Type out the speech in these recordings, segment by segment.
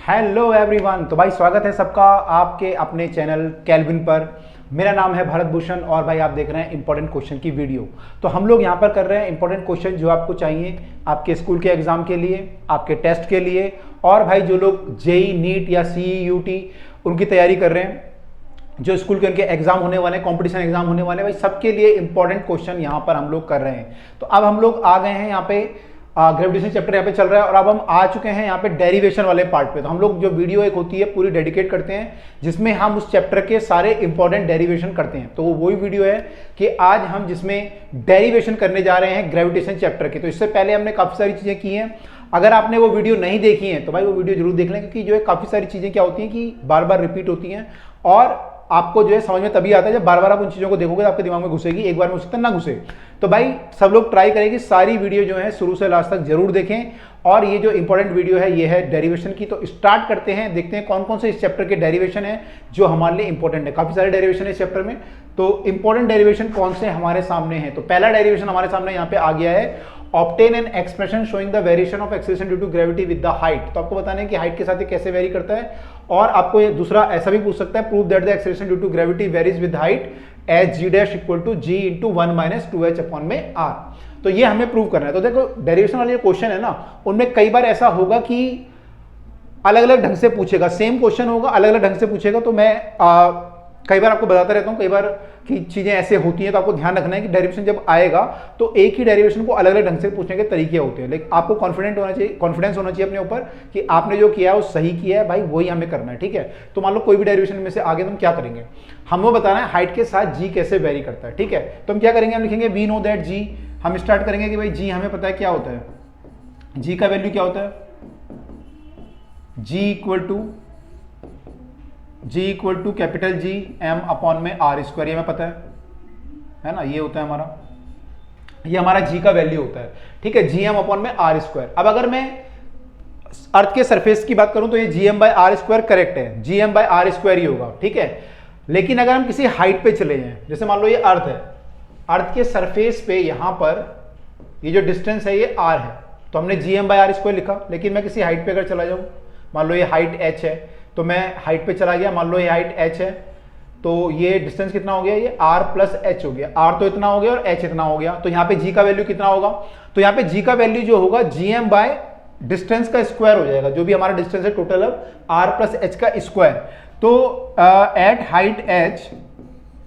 Hello everyone. तो भाई स्वागत है सबका आपके अपने चैनल केल्विन पर। मेरा नाम है भरत भूषण और भाई आप देख रहे हैं इंपॉर्टेंट क्वेश्चन की वीडियो। तो हम लोग यहाँ पर कर रहे हैं इंपॉर्टेंट क्वेश्चन जो आपको चाहिए आपके स्कूल के एग्जाम के लिए, आपके टेस्ट के लिए, और भाई जो लोग जेई नीट या CEUT उनकी तैयारी कर रहे हैं, जो स्कूल के उनके एग्जाम होने वाले, कंपटीशन एग्जाम होने वाले, भाई सबके लिए इंपॉर्टेंट क्वेश्चन यहाँ पर हम लोग कर रहे हैं। तो अब हम लोग आ गए हैं यहाँ पे ग्रेविटेशन चैप्टर यहाँ पे चल रहा है और अब हम आ चुके हैं यहाँ पे डेरिवेशन वाले पार्ट पे। तो हम लोग जो वीडियो एक होती है पूरी डेडिकेट करते हैं जिसमें हम उस चैप्टर के सारे इंपॉर्टेंट डेरिवेशन करते हैं। तो वो वही वीडियो है कि आज हम जिसमें डेरिवेशन करने जा रहे हैं ग्रेविटेशन चैप्टर के। तो इससे पहले हमने काफी सारी चीजें की हैं। अगर आपने वो वीडियो नहीं देखी है तो भाई वो वीडियो जरूर देख लें, क्योंकि जो है काफी सारी चीजें क्या होती हैं कि बार बार रिपीट होती हैं और आपको जो है समझ में तभी आता है जब बार बार आप उन चीजों को देखोगे तो आपके दिमाग में घुसेगी। एक बार में हो सकता है ना घुसे। तो भाई सब लोग ट्राई करें कि सारी वीडियो जो है शुरू से लास्ट तक जरूर देखें। और ये जो इंपॉर्टेंट वीडियो है ये है डेरिवेशन की। तो स्टार्ट करते हैं, देखते हैं कौन कौन से इस चैप्टर के डेरिवेशन है जो हमारे लिए इंपॉर्टेंट है। काफी सारे डेरिवेशन है इस चैप्टर में, तो इंपॉर्टेंट डेरिवेशन कौन से हमारे सामने हैं। तो पहला डेरिवेशन हमारे सामने यहाँ पे आ गया है, obtain an expression showing the variation of acceleration due to gravity with the height. तो आपको बताना है कि हाइट के साथ ये कैसे वेरी करता है। और आपको ये दूसरा ऐसा भी पूछ सकता है, prove that the acceleration due to gravity varies with height as G dash equal to G into 1 minus 2h upon में r। तो ये हमें प्रूव करना है। तो देखो डेरिवेशन वाले जो क्वेश्चन है ना, उनमें कई बार ऐसा होगा कि अलग अलग ढंग से पूछेगा, सेम क्वेश्चन होगा अलग अलग ढंग से पूछेगा। तो मैं कई बार आपको बताता रहता हूं, कई बार की चीजें ऐसे होती हैं। तो आपको ध्यान रखना है कि डेरिवेशन जब आएगा तो एक ही डेरिवेशन को अलग अलग ढंग से पूछने के तरीके होते हैं, लेकिन आपको कॉन्फिडेंस होना चाहिए अपने ऊपर कि आपने जो किया है वो सही किया है, भाई वही हमें करना है। ठीक है, तो मान लो कोई भी डेरिवेशन में से आगे तो हम क्या करेंगे, हमें बताना है हाइट के साथ जी कैसे वेरी करता है। ठीक है, तो हम क्या करेंगे, हम लिखेंगे वी नो दैट जी। हम स्टार्ट करेंगे कि भाई जी हमें पता है क्या होता है, जी का वैल्यू क्या होता है, G equal to capital G M upon में आर स्क्वायर। ये हमें पता है ना, ये होता है हमारा, ये हमारा जी का वैल्यू होता है। ठीक है, जी एम अपॉन में आर स्क्वायर। अब अगर मैं अर्थ के सरफेस की बात करूं तो ये G M by R square correct है, G M by R square ही होगा। ठीक है, लेकिन अगर हम किसी हाइट पे चले जाएं, जैसे मान लो ये अर्थ है, अर्थ के सरफेस पे यहां पर ये जो डिस्टेंस है ये आर है, तो हमने G M by R square लिखा। लेकिन मैं किसी हाइट पे अगर चला जाऊं, मान लो ये हाइट h है, तो मैं हाइट पे चला गया, मान लो ये हाइट h है, तो ये डिस्टेंस कितना हो गया, ये r प्लस h हो गया। r तो इतना हो गया और h इतना हो गया, तो यहाँ पे g का वैल्यू कितना होगा, तो यहाँ पे g का वैल्यू जो होगा gm बाय डिस्टेंस का स्क्वायर हो जाएगा, जो भी हमारा डिस्टेंस है टोटल अब r प्लस h का स्क्वायर। तो at height h,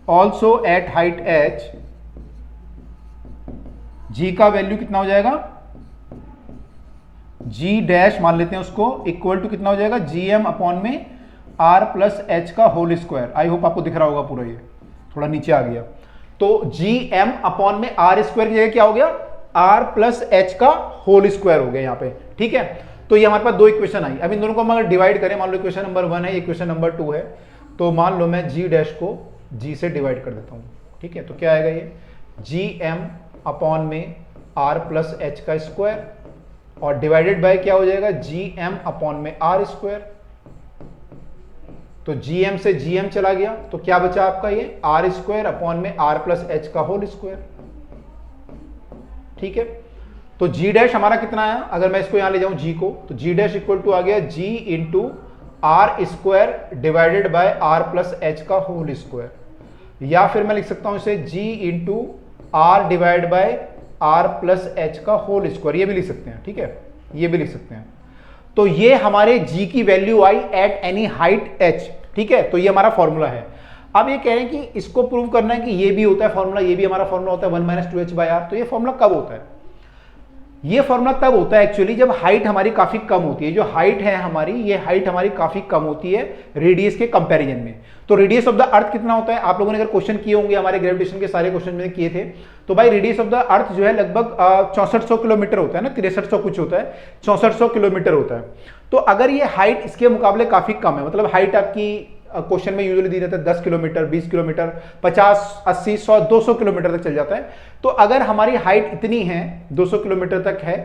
also at height h, g का वैल्यू कितना हो जाएगा, जी डैश मान लेते हैं उसको, इक्वल टू कितना हो जाएगा, जी एम अपॉन में आर प्लस एच का होल स्क्वायर। आई होप आपको दिख रहा होगा पूरा, ये थोड़ा नीचे आ गया। तो जी एम अपॉन में आर स्क्वायर की जगह क्या हो गया, आर प्लस एच का होल स्क्वायर हो गया यहाँ पे। ठीक है, तो ये हमारे पास दो इक्वेशन आई। अब इन दोनों को हम अगर डिवाइड करें, मान लो इक्वेशन नंबर 1 है, इक्वेशन नंबर 2 है, तो मान लो मैं जी डैश को जी से डिवाइड कर देता हूँ। ठीक है, तो क्या आएगा, ये जी एम अपॉन में आर प्लस एच का स्क्वायर और डिवाइडेड बाय क्या हो जाएगा, जी एम अपॉन में आर स्क्वायर। तो जी एम से जी एम चला गया, तो क्या बचा आपका, ये आर स्क्वायर अपॉन में आर प्लस एच का होल स्क्वायर। ठीक है, तो जी डैश हमारा कितना आया, अगर मैं इसको यहां ले जाऊं जी को, तो जी डैश इक्वल टू आ गया G into R square divided by R plus H का होल स्क्वायर। या फिर मैं लिख सकता हूं इसे G into R divide by R plus H का होल स्क्वायर, ये भी लिख सकते हैं। ठीक है, ये भी लिख सकते हैं। तो ये हमारे g की value I at any height h। ठीक है, तो ये हमारा फॉर्मूला है। अब ये कह रहे हैं कि इसको प्रूव करना है कि ये भी होता है फॉर्मूला, ये भी हमारा फॉर्मूला होता है 1 माइनस 2h बाय r। तो ये फॉर्मूला कब होता है, ये फॉर्मूला तब होता है एक्चुअली जब हाइट हमारी काफी कम होती है। जो हाइट है हमारी, ये हाइट हमारी काफी कम होती है रेडियस के कंपैरिजन में। तो रेडियस ऑफ द अर्थ कितना होता है, आप लोगों ने अगर क्वेश्चन किए होंगे, हमारे ग्रेविटेशन के सारे क्वेश्चन मैंने किए थे, तो भाई रेडियस ऑफ द अर्थ जो है लगभग 6400 किलोमीटर होता है ना, 6300 कुछ होता है, 6400 किलोमीटर होता है। तो अगर ये हाइट इसके मुकाबले काफी कम है, मतलब हाइट आपकी क्वेश्चन में यूजुअली दी रहता है 10 किलोमीटर, 20 किलोमीटर, 50, 80, 100, 200 किलोमीटर तक चल जाता है। तो अगर हमारी हाइट इतनी है, 200 किलोमीटर तक है,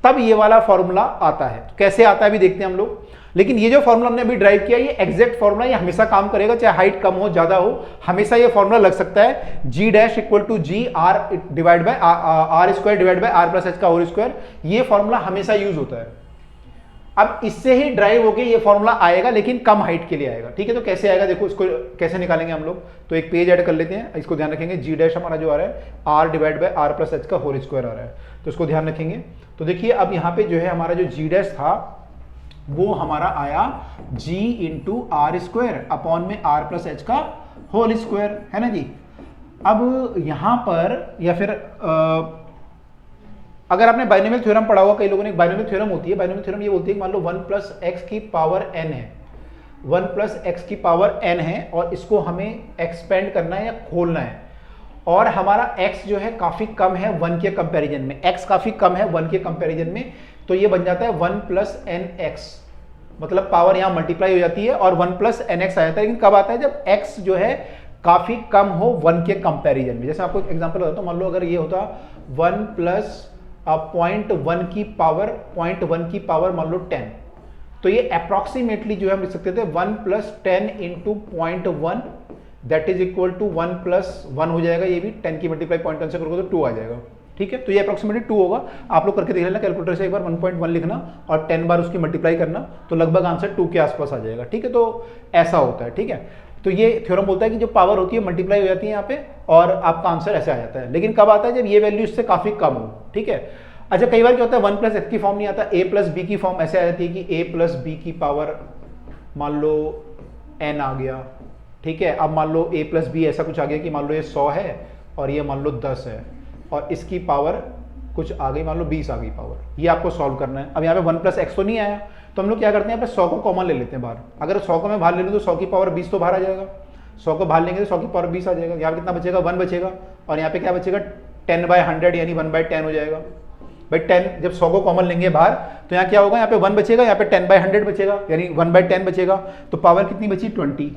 तब ये वाला फॉर्मूला आता है। तो कैसे आता है अभी देखते हैं हम लोग। लेकिन ये जो फॉर्मूला हमने अभी ड्राइव किया, ये एग्जैक्ट फॉर्मूला, ये हमेशा काम करेगा, चाहे हाइट कम हो ज्यादा हो, हमेशा ये फॉर्मूला लग सकता है, G dash equal to G R divide by R square divide by R plus H का होल स्क्वायर। ये फॉर्मूला हमेशा यूज होता है। अब इससे ही ड्राइव होके ये फॉर्मूला आएगा, लेकिन कम हाइट के लिए आएगा। ठीक है, तो कैसे आएगा देखो, इसको कैसे निकालेंगे हम लोग। तो एक पेज ऐड कर लेते हैं, इसको ध्यान रखेंगे, जी डैश हमारा जो आ रहा है R divide by R plus H का होल स्क्वायर आ रहा है, तो इसको ध्यान रखेंगे। तो देखिए अब यहाँ पे जो है हमारा जो जी डैश था वो हमारा आया जी इंटू आर स्क्वायर अपॉन में आर प्लस एच का होल स्क्वायर, है ना जी। अब यहां पर या फिर अगर आपने बाइनोमियल थ्योरम पढ़ा हुआ, कई लोगों ने, बाइनोमियल थ्योरम होती है, बाइनोमियल थ्योरम ये बोलती है कि मान लो 1 प्लस एक्स की पावर n है, 1 प्लस एक्स की पावर n है, और इसको हमें एक्सपेंड करना है या खोलना है, और हमारा x जो है काफी कम है 1 के कंपैरिजन में, x काफी कम है 1 के कंपैरिजन में, तो ये बन जाता है 1 प्लस एन एक्स, मतलब पावर यहां मल्टीप्लाई हो जाती है और 1 प्लस एन एक्स आ जाता है। लेकिन कब आता है, जब x जो है काफी कम हो 1 के कंपैरिजन में। जैसे आपको एग्जांपल बताता हूं, मान लो अगर ये होता 1 प्लस 0.1 की पावर 0.1 की पावर मान लो 10, तो ये अप्रॉक्सीमेटली जो है हम लिख सकते थे 1 plus 10 into 0.1 that is equal to 1 plus 1 हो जाएगा, ये भी 10 की मल्टीप्लाई 0.1 से करोगे तो 2 आ जाएगा। ठीक है, तो ये अप्रॉक्सीमेटली 2 होगा। आप लोग करके देख लेना कैलकुलेटर से एक बार 1.1 लिखना और 10 बार उसकी मल्टीप्लाई करना, तो लगभग आंसर 2 के आसपास आ जाएगा। ठीक है, तो ऐसा होता है। ठीक है, तो ये थ्योरम बोलता है कि जो पावर होती है मल्टीप्लाई हो जाती है यहाँ पे और आपका आंसर ऐसे आ जाता है। लेकिन कब आता है, जब ये वैल्यू इससे काफी कम हो। ठीक है, अच्छा कई बार क्या होता है 1 प्लस एक्स की फॉर्म नहीं आता, a प्लस बी की फॉर्म ऐसे आ जाती है कि a प्लस बी की पावर मान लो n आ गया। ठीक है, अब मान लो a प्लस बी ऐसा कुछ आ गया कि मान लो ये 100 है और ये मान लो 10 है और इसकी पावर कुछ आ गई, मान लो 20 आ गई पावर, ये आपको सॉल्व करना है। अब यहाँ पे 1 प्लस एक्स तो नहीं आया, तो हम लोग क्या करते हैं, यहाँ पे 100 को कॉमन ले लेते हैं बाहर। अगर 100 को मैं बाहर ले लूँ तो 100 की पावर 20 तो बाहर आ जाएगा, 100 को बाहर लेंगे तो 100 की पावर 20 आ जाएगा। यहाँ पे कितना बचेगा, 1 बचेगा, और यहाँ पे क्या बचेगा 10/100 यानी 1/10 हो जाएगा। भाई 10 जब 100 को कॉमन लेंगे बाहर तो यहाँ क्या होगा, यहाँ पे 1 बचेगा, यहाँ पे 10/100 बचेगा यानी 1/10 बचेगा, तो पावर कितनी बची 20।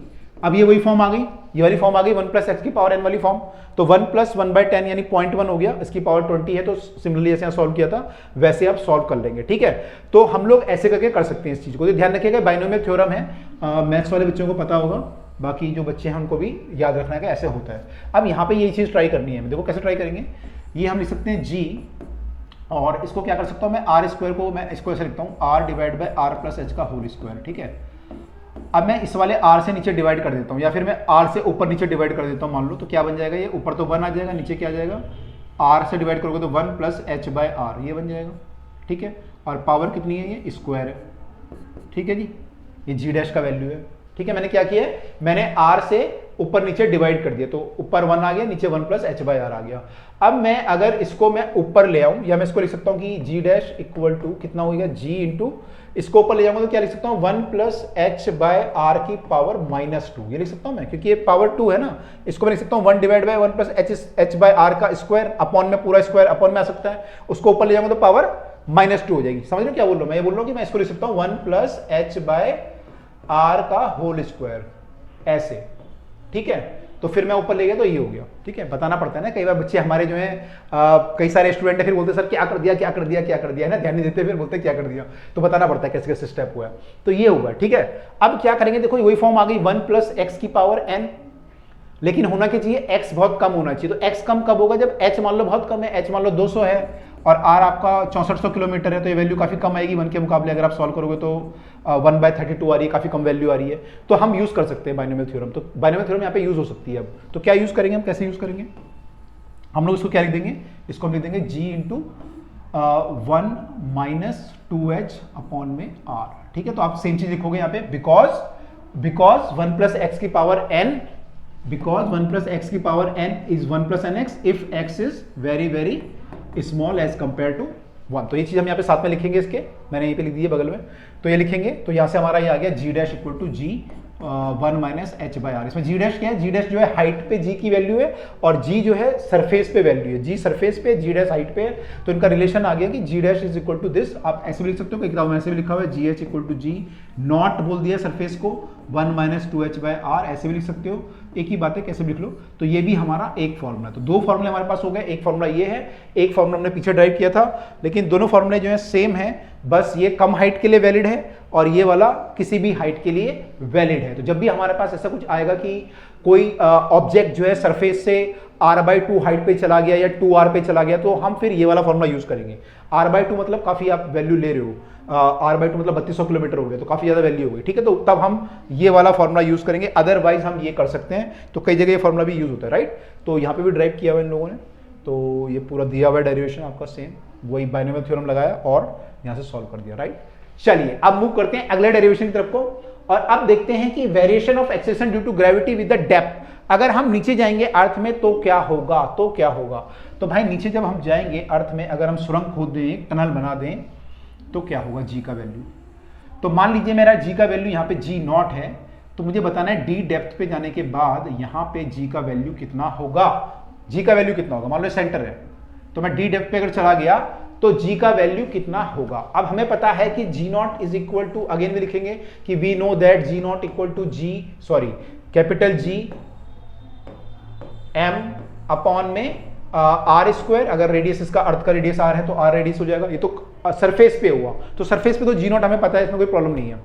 अब ये वही फॉर्म आ गई, ये वाली फॉर्म आ गई 1 प्लस एक्स की पावर n वाली फॉर्म, तो 1 प्लस 1/10 यानी 0.1 हो गया, इसकी पावर 20 है। तो सिमिलरली जैसे यहाँ सॉल्व किया था वैसे आप सॉल्व कर लेंगे। ठीक है, तो हम लोग ऐसे करके कर सकते हैं इस चीज को। तो ध्यान रखिएगा बाइनोमियल थ्योरम है, मैथ्स वाले बच्चों को पता होगा, बाकी जो बच्चे हैं उनको भी याद रखना है कि ऐसे होता है। अब यहाँ पे ये चीज ट्राई करनी है, देखो कैसे ट्राई करेंगे। ये हम लिख सकते हैं g, और इसको क्या कर सकता हूँ मैं, आर स्क्वायर को मैं इसको ऐसे लिखता हूँ R divide by R plus H का होल स्क्वायर। ठीक है, अब मैं इस वाले r से नीचे डिवाइड कर देता हूँ, या फिर मैं r से ऊपर नीचे डिवाइड कर देता हूँ मान लो, तो क्या बन जाएगा, ये ऊपर तो 1 आ जाएगा, नीचे क्या आ जाएगा, r से डिवाइड करोगे तो 1 प्लस एच बाई आर, ये बन जाएगा। ठीक है, और पावर कितनी है, ये स्क्वायर है। ठीक है जी, ये जी डैश का वैल्यू है। ठीक है, मैंने क्या किया है, मैंने r से ऊपर नीचे डिवाइड कर दिया, तो ऊपर 1 आ गया, नीचे 1 प्लस एच बाई आर आ गया। अब मैं अगर इसको मैं ऊपर ले आऊं, या मैं इसको लिख सकता हूं कि जी डैश इक्वल टू कितना होगा, जी इंटू, इसको ऊपर ले जाऊंगा तो क्या लिख सकता हूं, 1 प्लस एच बाय आर की पावर -2, ये लिख सकता हूं मैं, क्योंकि ये पावर 2 है ना। इसको मैं लिख सकता हूं 1 divide by 1 plus H by R का स्क्वायर अपॉन में पूरा स्क्वायर अपॉन में आ सकता है, उसको ऊपर ले जाऊंगा तो पावर -2 हो जाएगी। समझ रहे हो क्या बोल रहा हूं मैं, ये बोल रहा हूं कि मैं इसको लिख सकता हूं 1 प्लस एच बाय आर का होल स्क्वायर ऐसे। ठीक है, तो फिर मैं ऊपर ले गया तो ये हो गया। ठीक है, बताना पड़ता है ना, कई बार बच्चे हमारे जो है कई सारे स्टूडेंट है फिर बोलते सर क्या कर दिया क्या कर दिया क्या कर दिया, है ना, ध्यान नहीं देते, फिर बोलते क्या कर दिया, तो बताना पड़ता है कैसे कैसे स्टेप हुआ है। तो ये होगा। ठीक है, अब क्या करेंगे, देखो वही फॉर्म आ गई 1 प्लस एक्स की पावर n, लेकिन होना क्या चाहिए, x बहुत कम होना चाहिए। तो x कम कब होगा, जब h मान लो बहुत कम है, h मान लो 200 है और r आपका 6400 किलोमीटर है, तो ये वैल्यू काफी कम आएगी 1 के मुकाबले। अगर आप सॉल्व करोगे तो 1/32 आ रही है, काफी कम वैल्यू आ रही है। तो हम यूज कर सकते हैं बाइनोमियल थ्योरम, तो बाइनोमियल थ्योरम यहाँ पे यूज हो सकती है। अब तो क्या यूज करेंगे हम, कैसे यूज करेंगे, हम लोग इसको क्या लिख देंगे, इसको हम लिख देंगे g into 1 minus 2h upon में r। ठीक है, तो आप सेम चीज लिखोगे यहाँ पे, बिकॉज 1 प्लस एक्स की power n, because 1 plus x की power n is 1 plus nx if x is very very small as compared to 1। तो ये चीज हम यहाँ पे साथ में लिखेंगे, इसके मैंने यहीं पे लिख दी है बगल में, तो ये लिखेंगे। तो यहाँ से हमारा ये आ गया g dash equal to g 1 minus H by R. इसमें g डैश क्या है, g डैश जो है हाइट पे g की वैल्यू है और g जो है सरफेस पे वैल्यू है, g सरफेस पे g डैश हाइट पे है, तो इनका रिलेशन आ गया कि g dash is equal to this. आप ऐसे भी लिख सकते हो, कई किताबों में ऐसे भी लिखा हुआ है g h equal to g not बोल दिया सरफेस को 1 माइनस 2h बाई आर, ऐसे भी लिख सकते हो, एक ही बात है कैसे भी लिख लो। तो ये भी हमारा एक फॉर्मूला है। तो दो फॉर्मूले हमारे पास हो गए, एक फॉर्मूला ये है, एक फॉर्मूला हमने पीछे ड्राइव किया था, लेकिन दोनों फॉर्मूले जो है सेम है, बस ये कम हाइट के लिए वैलिड है और ये वाला किसी भी हाइट के लिए वैलिड है। तो जब भी हमारे पास ऐसा कुछ आएगा कि कोई ऑब्जेक्ट जो है सरफेस से r/2 हाइट पे चला गया या 2r पे चला गया, तो हम फिर ये वाला फॉर्मूला यूज करेंगे। r/2 मतलब काफी आप वैल्यू ले रहे हो, r/2 मतलब 3200 किलोमीटर हो गया, तो काफी ज्यादा वैल्यू हो गई, ठीक है। तो तब हम ये वाला फॉर्मूला यूज करेंगे, अदरवाइज हम ये कर सकते हैं। तो कई जगह ये फॉर्मूला भी यूज होता है, राइट। तो यहाँ पे भी ड्राइव किया हुआ इन लोगों ने, तो ये पूरा दिया हुआ डेरिवेशन आपका सेम वही बाइनोमियल थ्योरम लगाया और यहाँ से सॉल्व कर दिया, राइट। चलिए अब मूव करते हैं अगले डेरिवेशन की तरफ को, और अब देखते हैं कि variation of acceleration due to gravity with the depth. अगर हम नीचे जाएंगे अर्थ में तो क्या होगा, तो भाई नीचे जब हम जाएंगे अर्थ में, अगर हम सुरंग खोद दें, टनल बना दें, तो क्या होगा जी का वैल्यू। तो मान लीजिए मेरा जी का वैल्यू यहाँ पे G0 है, तो मुझे बताना है डी डेप्थ पे जाने के बाद यहाँ पे जी का वैल्यू कितना होगा। जी का वैल्यू कितना होगा, मान लो सेंटर है, तो मैं डी डेप्थ पे अगर चला गया तो जी का वैल्यू कितना होगा। अब हमें पता है कि G0 is equal to, again भी लिखेंगे कि we know that G0 equal to capital G m अपॉन में आर स्क्वायर। अगर रेडियस, इसका अर्थ का रेडियस r है तो r रेडियस हो जाएगा। ये तो सरफेस पे हुआ, तो सरफेस पे तो G0 हमें पता है, इसमें कोई प्रॉब्लम नहीं है।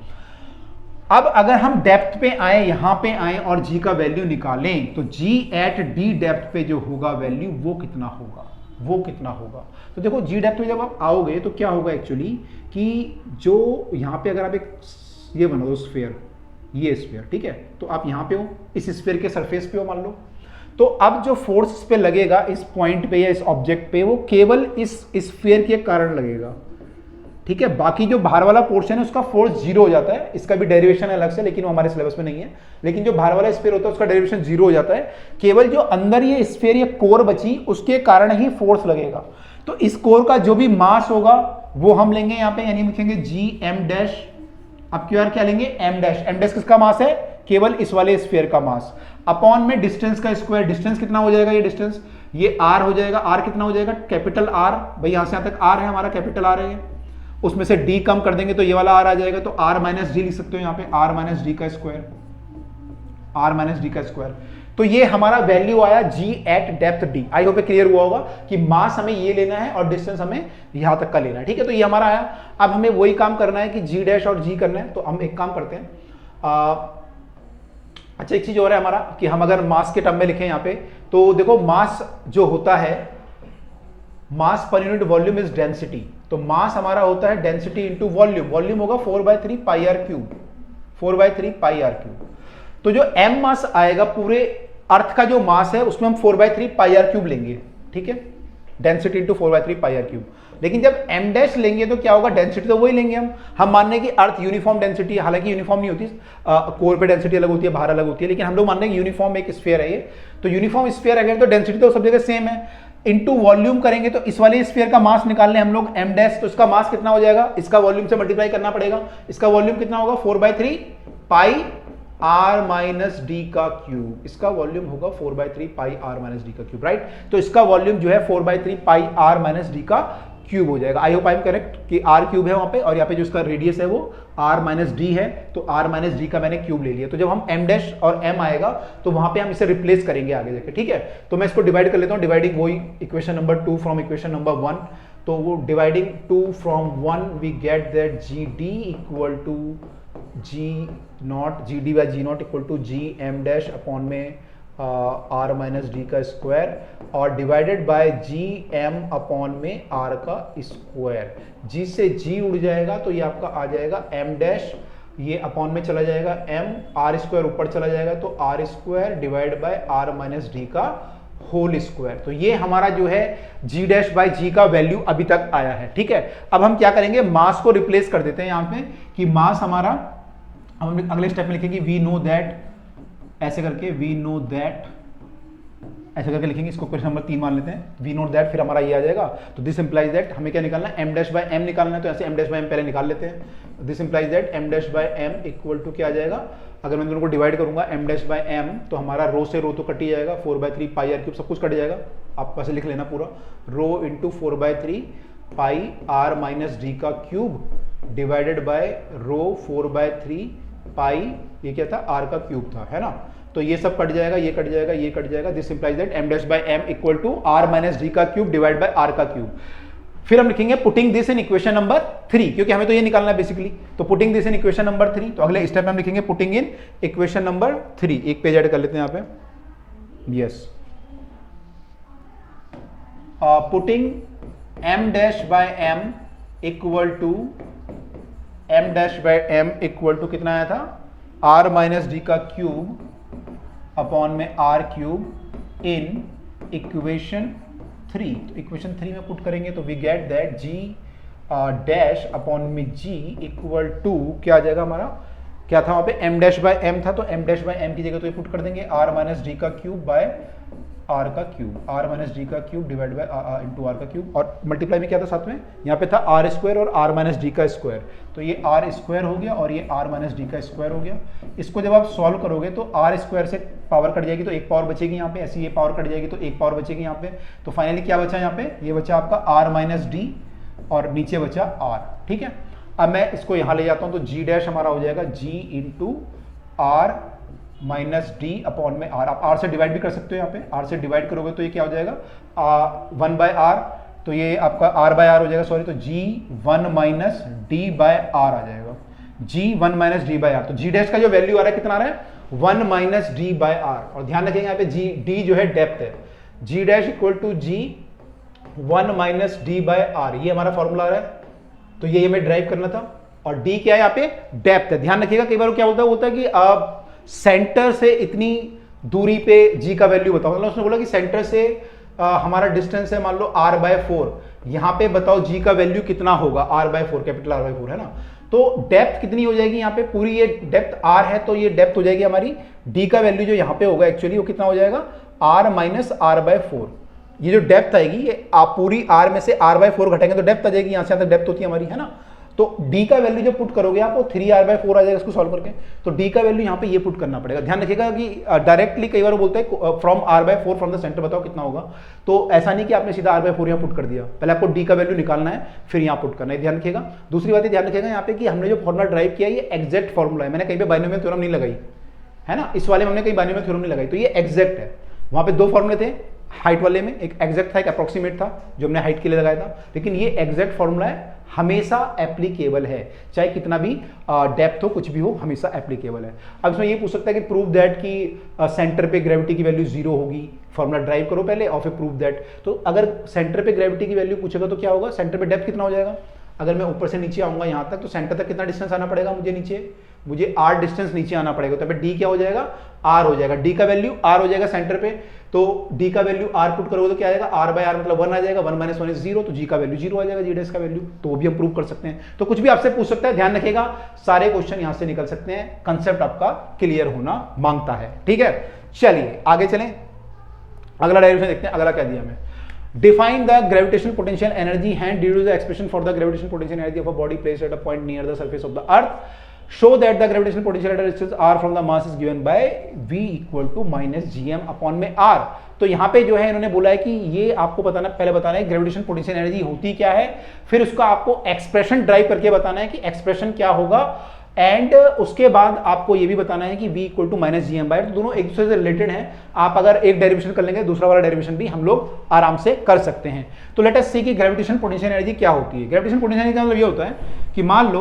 अब अगर हम डेप्थ पे आए, यहां पे आए और g का वैल्यू निकालें, तो g एट d डेप्थ पे जो होगा वैल्यू वो कितना होगा। तो देखो g डेप्थ पे जब आप आओगे तो क्या होगा एक्चुअली कि जो यहां पे अगर आप एक ये बना दो स्फीयर, ये स्फीयर, ठीक है, तो आप यहां पे हो, इस स्फीयर के सरफेस पे हो मान लो, तो अब जो फोर्स इस पे लगेगा, इस पॉइंट पे या इस ऑब्जेक्ट पे, वो केवल इस स्फीयर के कारण लगेगा, ठीक है। बाकी जो बाहर वाला पोर्शन है उसका फोर्स जीरो हो जाता है। इसका भी डेरिवेशन है अलग से, लेकिन वो हमारे सिलेबस में नहीं है। लेकिन जो बाहर वाला स्फीयर होता है उसका डेरिवेशन जीरो हो जाता है। केवल जो अंदर ये स्फीयर या कोर बची, उसके कारण ही फोर्स लगेगा। तो इस कोर का जो भी मास होगा वो हम लेंगे यहाँ पे, यानी लिखेंगे जी एम डैश। अब क्यू आर क्या लेंगे, एम डैश। एम डैश किसका मास है, केवल इस वाले स्फीयर का मास, अपॉन में डिस्टेंस का स्क्वायर। डिस्टेंस कितना हो जाएगा, ये डिस्टेंस, ये आर हो जाएगा। आर कितना हो जाएगा, कैपिटल आर, भाई यहां से यहां तक आर है हमारा, कैपिटल आर है, उसमें से डी कम कर देंगे तो ये वाला आर आ जाएगा, तो आर माइनस डी लिख सकते हो यहाँ पे, आर माइनस डी का स्क्वायर, आर माइनस डी का स्क्वायर। तो ये हमारा वैल्यू आया G at depth D. I hope clear हुआ होगा कि मास हमें ये लेना है और डिस्टेंस हमें यहां तक का लेना है, ठीक है। तो ये हमारा आया। अब हमें वही काम करना है कि जी डैश और जी करना है, तो हम एक काम करते हैं, अच्छा एक चीज और है हमारा कि हम अगर मास के टर्म में लिखें यहाँ पे, तो देखो मास जो होता है, मास per unit volume is density. तो मास हमारा होता है डेंसिटी इंटू वॉल्यूम। वॉल्यूम होगा 4/3 pi R cube, 4/3 pi R cube. तो जो m मास आएगा पूरे अर्थ का जो मास है उसमें हम 4/3 पाई आर क्यूब लेंगे, ठीक है, density into 4/3 pi R cube. लेकिन जब m डैश लेंगे तो क्या होगा, डेंसिटी तो वही लेंगे हम मान रहे हैं कि अर्थ यूनिफॉर्म डेंसिटी, हालांकि यूनिफॉर्म नहीं होती, कोर पे डेंसिटी अलग होती है, बाहर अलग होती है, लेकिन हम लोग मान रहे हैं यूनिफॉर्म एक स्फीयर है ये। तो यूनिफॉर्म स्फीयर अगर तो डेंसिटी तो सब जगह सेम है। इनटू वॉल्यूम करेंगे तो इस वाले स्फीयर का मास निकालने हम लोग m डैश, तो इसका मास कितना हो जाएगा, इसका वॉल्यूम से मल्टीप्लाई करना पड़ेगा। इसका वॉल्यूम कितना होगा, 4/3 पाई आर माइनस डी का क्यूब। इसका वॉल्यूम होगा 4/3 पाई आर माइनस डी का क्यूब, राइट। तो इसका वॉल्यूम जो है 4/3 पाई आर माइनस डी का क्यूब हो जाएगा। I hope I am correct कि आर क्यूब है वहां पे, और यहाँ पे जो इसका रेडियस है वो आर माइनस डी है, तो आर माइनस डी का मैंने क्यूब ले लिया। तो जब हम m डैश और m आएगा तो वहां पे हम इसे रिप्लेस करेंगे आगे जाके, ठीक है। तो मैं इसको डिवाइड कर लेता हूँ, डिवाइडिंग वही equation number 2 from equation number 1। तो वो dividing 2 from 1 we get that G D equal to G D by G0 equal to G M dash upon में आर माइनस डी का स्क्वायर, और divided by G M upon में R का square. G से G उड़ जाएगा तो ये आपका आ जाएगा एम डैश, ये अपॉन में चला जाएगा एम, आर स्क्वायर ऊपर चला जाएगा तो R square divide by R minus D का होल स्क्वायर। तो ये हमारा जो है जी डैश बाई जी का वैल्यू अभी तक आया है, ठीक है। अब हम क्या करेंगे, मास को रिप्लेस कर देते हैं यहाँ पे कि मास हमारा, हम अगले स्टेप में लिखेंगे वी नो दैट, ऐसे करके वी नो दैट, ऐसे करके लिखेंगे, इसको क्वेश्चन नंबर 3 मान लेते हैं। वी नोट दैट, फिर हमारा ये आ जाएगा। तो दिस इंप्लाइज दैट, हमें क्या निकालना है, m डैश बाय m निकालना है, तो ऐसे m डैश बाय m पहले निकाल लेते हैं। This implies that m dash by m equal to क्या आ जाएगा, अगर मैं दोनों को डिवाइड करूंगा m डैश बाय m, तो हमारा रो से रो तो कट ही जाएगा, 4/3 पाई आर क्यूब, सब कुछ कट जाएगा। आप वैसे लिख लेना पूरा, rho into 4/3 pi R minus D का cube divided by rho 4/3 pi, ये क्या था, आर का क्यूब था, है ना। तो ये सब कट जाएगा, ये कट जाएगा, ये कट जाएगा। This implies that m dash by m equal to R minus D का क्यूब डिवाइड बाय आर का क्यूब। फिर हम लिखेंगे putting this in equation number 3, क्योंकि हमें तो ये निकालना है बेसिकली। तो putting this in equation number 3, तो अगले स्टेप में हम लिखेंगे पुटिंग इन इक्वेशन नंबर 3। एक पेज ऐड कर लेते हैं यहाँ पे। Yes, putting m dash by m equal to m dash by m equal to कितना आया था, r माइनस डी का क्यूब अपॉन में r क्यूब इन इक्वेशन 3। तो इक्वेशन 3 में पुट करेंगे तो we get that g dash upon में g इक्वल टू क्या आ जाएगा हमारा, क्या था वहां पे m डैश बाय m था, तो m डैश बाय m की जगह तो ये पुट कर देंगे r माइनस डी का क्यूब बाय r का क्यूब, r माइनस डी का cube divide bye into r का क्यूब, और मल्टीप्लाई में क्या था साथ में, यहाँ पे था r स्क्वायर और r माइनस डी का स्क्वायर, तो ये r स्क्वायर हो गया और ये r माइनस डी का स्क्वायर हो गया। इसको जब आप सॉल्व करोगे तो r स्क्वायर से पावर कट जाएगी तो एक पावर बचेगी यहाँ पे, ऐसी ये पावर कट जाएगी तो एक पावर बचेगी यहाँ पे। तो फाइनली क्या बचा यहाँ पे, ये बचा आपका r माइनस डी और नीचे बचा r। ठीक है, अब मैं इसको यहाँ ले जाता हूँ तो g डैश हमारा हो जाएगा g into r minus D upon में r। आप r से डिवाइड भी कर सकते हो, यहाँ पे r से डिवाइड करोगे तो ये क्या हो जाएगा 1 बाय r, तो ये आपका r बाय r हो जाएगा, सॉरी, तो g 1 minus D by r आ जाएगा, g 1 minus D by r। तो g डैश का जो वैल्यू आ रहा है कितना आ रहा है 1 माइनस डी बाय r, और ध्यान रखेंगे यहाँ पे g d जो है डेप्थ है, g dash equal to g 1 minus D by r, ये हमारा फॉर्मूला आ रहा है, तो ये हमें ड्राइव करना था। और d क्या है यहाँ पे, डेप्थ है। ध्यान रखिएगा कई बार क्या होता है कि आप सेंटर से इतनी दूरी पे g का वैल्यू बताओ, मतलब उसने बोला कि सेंटर से हमारा डिस्टेंस है मान लो r बाय 4, यहाँ पे बताओ g का वैल्यू कितना होगा, r by 4, capital R by 4 है ना। तो डेप्थ कितनी हो जाएगी यहाँ पे, पूरी ये डेप्थ r है, तो ये डेप्थ हो जाएगी हमारी, d का वैल्यू जो यहाँ पे होगा एक्चुअली वो कितना हो जाएगा r माइनस r बाय 4। ये जो डेप्थ आएगी ये आप पूरी r में से r बाय 4 घटाएंगे तो डेप्थ आ जाएगी, यहाँ से यहाँ तक डेप्थ होती है हमारी, है ना। तो d का वैल्यू जो पुट करोगे आप वो 3r बाय 4 आ जाएगा इसको सॉल्व करके, तो d का वैल्यू यहाँ पे ये पुट करना पड़ेगा। ध्यान रखिएगा कि डायरेक्टली कई बार बोलते हैं from r by 4 from the centre बताओ कितना होगा, तो ऐसा नहीं कि आपने सीधा r बाय 4 यहाँ पुट कर दिया, पहले आपको d का वैल्यू निकालना है फिर यहाँ पुट करना है, ध्यान रखिएगा। दूसरी बात ध्यान रखिएगा यहाँ पे कि हमने जो फॉर्मूला ड्राइव किया ये एग्जैक्ट फॉर्मूला है, मैंने कहीं पे बाइनोमियल थ्योरम नहीं लगाई है ना, इस वाले में हमने कहीं बाइनोमियल थ्योरम नहीं लगाई, तो ये एग्जैक्ट है। वहां पे दो फॉर्मूले थे हाइट वाले में, एक एग्जैक्ट था एक अप्रोक्सीमेट था जो हमने हाइट के लिए लगाया था, लेकिन ये एग्जैक्ट फॉर्मूला है, हमेशा एप्लीकेबल है, चाहे कितना भी डेप्थ हो कुछ भी हो हमेशा एप्लीकेबल है। अब इसमें ये पूछ सकता है कि प्रूव दैट कि सेंटर पे ग्रेविटी की वैल्यू 0 होगी, फॉर्मूला ड्राइव करो पहले और फिर प्रूव दैट। तो अगर सेंटर पे ग्रेविटी की वैल्यू पूछेगा तो क्या होगा, सेंटर पे डेप्थ कितना हो जाएगा, अगर मैं ऊपर से नीचे आऊंगा यहाँ तक तो सेंटर तक कितना डिस्टेंस आना पड़ेगा मुझे, नीचे मुझे r डिस्टेंस नीचे आना पड़ेगा, तो d क्या हो जाएगा r हो जाएगा, d का वैल्यू r हो जाएगा सेंटर पे, तो d का वैल्यू r पुट करोगे तो क्या आएगा r बाय r मतलब 1 आ जाएगा, 1 माइनस 1 इज 0, तो g का वैल्यू 0 आ जाएगा, g डैश का वैल्यू, तो वो भी हम प्रूव कर सकते हैं। तो कुछ भी आपसे पूछ सकता है, ध्यान रखिएगा सारे क्वेश्चन यहां से निकल सकते हैं, कंसेप्ट आपका क्लियर होना मांगता है। ठीक है, चलिए आगे चलें, अगला डेरिवेशन देखते हैं, अगला क्या दिया हमें, define the gravitational potential energy and deduce the expression for the gravitational potential energy of a body placed at a point near the surface of the earth, show that the gravitational potential at a distance r from the mass is given by v equal to minus gm upon में r। तो यहाँ पे जो है इन्होंने बोला है कि ये आपको बताना, पहले बताना है ग्रेविटेशन पोटेंशियल एनर्जी होती क्या है, फिर उसका आपको एक्सप्रेशन ड्राइव करके बताना है कि एक्सप्रेशन क्या होगा, एंड उसके बाद आपको ये भी बताना है कि v equal to minus G M by, तो दोनों एक दूसरे से रिलेटेड हैं। आप अगर एक डेरिवेशन कर लेंगे दूसरा वाला डेरिवेशन भी हम लोग आराम से कर सकते हैं। तो लेट अस सी कि ग्रेविटेशन पोटेंशियल एनर्जी क्या होती है। ग्रेविटेशन पोटेंशियल एनर्जी का मतलब ये होता है कि मान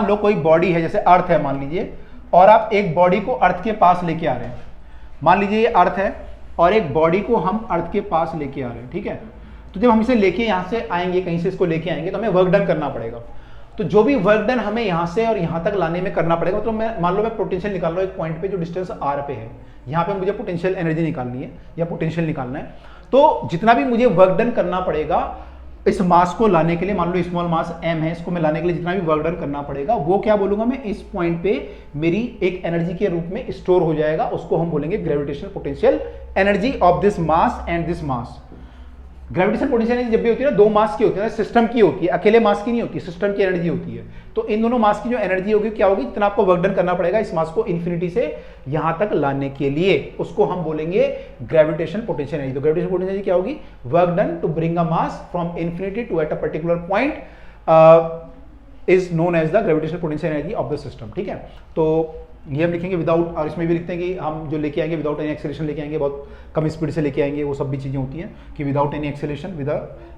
लो कोई बॉडी है, जैसे अर्थ है मान लीजिए, और आप एक बॉडी को अर्थ के पास लेके आ रहे हैं, मान लीजिए ये अर्थ है और एक बॉडी को हम अर्थ के पास लेके आ रहे हैं, ठीक है। तो जब हम इसे लेके यहाँ से आएंगे, कहीं से इसको लेके आएंगे तो हमें वर्क डन करना पड़ेगा। तो जो भी वर्क डन हमें यहाँ से और यहाँ तक लाने में करना पड़ेगा, तो मैं मान लो मैं पोटेंशियल निकाल रहा हूँ एक पॉइंट पे जो डिस्टेंस r पे है, यहाँ पे मुझे पोटेंशियल एनर्जी निकालनी है या पोटेंशियल निकालना है, तो जितना भी मुझे वर्क डन करना पड़ेगा इस मास को लाने के लिए, मान लो स्मॉल मास m है, इसको मैं लाने के लिए जितना भी वर्क डन करना पड़ेगा वो क्या बोलूंगा मैं, इस पॉइंट पे मेरी एक एनर्जी के रूप में स्टोर हो जाएगा, उसको हम बोलेंगे gravitational potential energy of this mass and this mass. Gravitation potential energy जब भी होती है ना, दो मास की होती है, सिस्टम की होती है, अकेले मास की नहीं होती, सिस्टम की एनर्जी होती है। तो इन दोनों मास की जो एनर्जी होगी क्या होगी, जितना आपको वर्क डन करना पड़ेगा इस मास को इन्फिनिटी से यहां तक लाने के लिए, उसको हम बोलेंगे ग्रेविटेशन पोटेंशियल एनर्जी। तो ग्रेविटेशन पोटेंशियल एनर्जी क्या होगी, work done to bring a mass from infinity to at a particular point is known as the gravitation potential energy of the system. ठीक है, तो ये हम लिखेंगे विदाउट, और इसमें भी लिखते हैं कि हम जो लेके आएंगे विदाउट एनी एक्सेलरेशन लेके आएंगे, बहुत कम स्पीड से लेके आएंगे, वो सब भी चीजें होती हैं कि without any acceleration with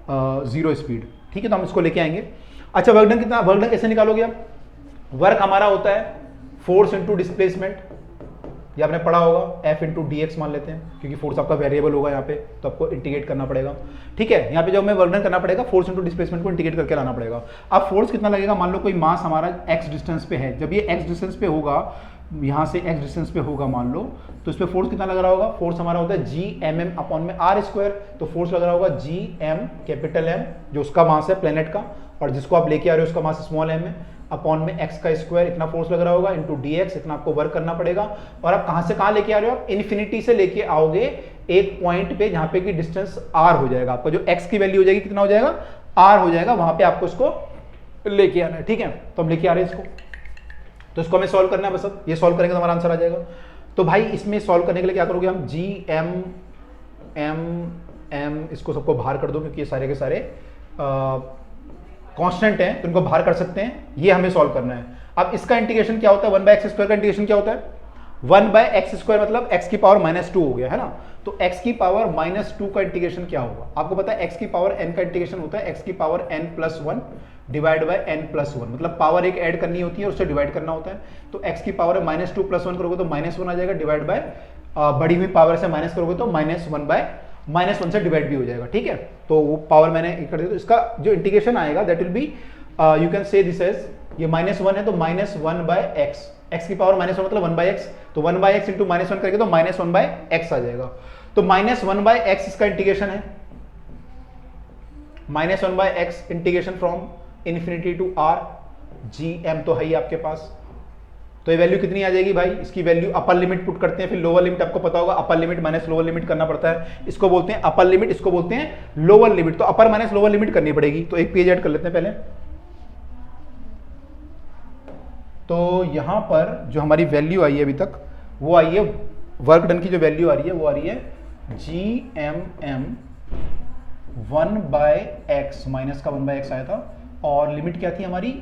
zero speed. ठीक है, तो हम इसको लेके आएंगे। अच्छा, वर्क डन कितना, वर्क डन कैसे निकालोगे आप? वर्क हमारा होता है फोर्स इंटू डिस्प्लेसमेंट, ये आपने पढ़ा होगा, F इंटू डी एक्स मान लेते हैं, क्योंकि फोर्स आपका वेरिएबल होगा यहाँ पे, तो आपको इंटीग्रेट करना पड़ेगा। ठीक है, यहाँ पे जब हमें वर्क डन करना पड़ेगा, फोर्स इंटू डिस्प्लेसमेंट को इंटीग्रेट करके लाना पड़ेगा। अब फोर्स कितना लगेगा, मान लो कोई मास हमारा x डिस्टेंस पे है, जब ये x डिस्टेंस पे होगा, यहाँ से x डिस्टेंस पे होगा मान लो, तो इस पर फोर्स कितना लग रहा होगा? फोर्स हमारा होता है जी एम एम अपॉन में आर स्क्वायर, तो फोर्स लग रहा होगा जी एम कैपिटल M, जो उसका मास है प्लेनेट का, और जिसको आप लेके आ रहे हो उसका मास स्मॉल m है, अपॉन में x का स्क्वायर, इतना फोर्स लग रहा होगा, इंटू डी एक्स, इतना आपको वर्क करना पड़ेगा। और आप कहां से कहां लेके आ रहे हो? आप इन्फिनिटी से लेके आओगे एक पॉइंट पे जहां पे कि डिस्टेंस r हो जाएगा, आपका जो x की वैल्यू हो जाएगी कितना हो जाएगा? r हो जाएगा, वहां पे आपको इसको लेके आना है। ठीक है, तो हम लेके आ रहे हैं इसको, तो इसको हमें सॉल्व करना है, बस अब ये सॉल्व करेंगे तो हमारा आंसर आ जाएगा। तो भाई इसमें सॉल्व करने के लिए क्या करोगे हम? जी एम एम एम, इसको सबको बाहर कर दो, क्योंकि ये सारे के सारे कांस्टेंट हैं, तो इनको बाहर कर सकते हैं, ये हमें सॉल्व करना है। अब इसका इंटीग्रेशन क्या होता है? 1/x² का इंटीग्रेशन क्या होता है? 1/x² मतलब x की पावर -2 हो गया है ना, तो x की पावर -2 का इंटीग्रेशन क्या होगा? आपको पता है x की पावर n का इंटीग्रेशन होता है x की power n+1 divide by n+1, मतलब पावर एक ऐड करनी होती है और उससे डिवाइड करना होता है। तो x की पावर -2 + 1 करोगे तो -1 आ जाएगा, डिवाइड बाय बड़ी हुई पावर से माइनस करोगे तो -1 से डिवाइड भी हो जाएगा। ठीक है, तो वो पावर मैंने कर दिया, तो इसका जो इंटीग्रेशन आएगा that will be, you can say this as, ये -1 है तो -1/x, x की पावर -1 मतलब 1/x, तो 1/x इंटू -1 करके तो -1/x आ जाएगा। तो -1/x इसका इंटीग्रेशन है, -1/x integration from infinity to r, gm तो है ही आपके पास। तो ये वैल्यू कितनी आ जाएगी भाई? इसकी वैल्यू अपर लिमिट पुट करते हैं, फिर लोअर लिमिट, आपको पता होगा upper limit minus lower limit करना पड़ता है, इसको बोलते हैं अपर लिमिट, इसको बोलते हैं लोअर लिमिट। तो अपर माइनस लोअर लिमिट करनी पड़ेगी, तो एक पेज ऐड कर लेते हैं पहले। तो यहां पर जो हमारी वैल्यू आई है अभी तक, वो आई है वर्क डन की जो वैल्यू आ रही है वो आ रही है GMM 1/x, माइनस का 1/x आया था, और लिमिट क्या थी हमारी?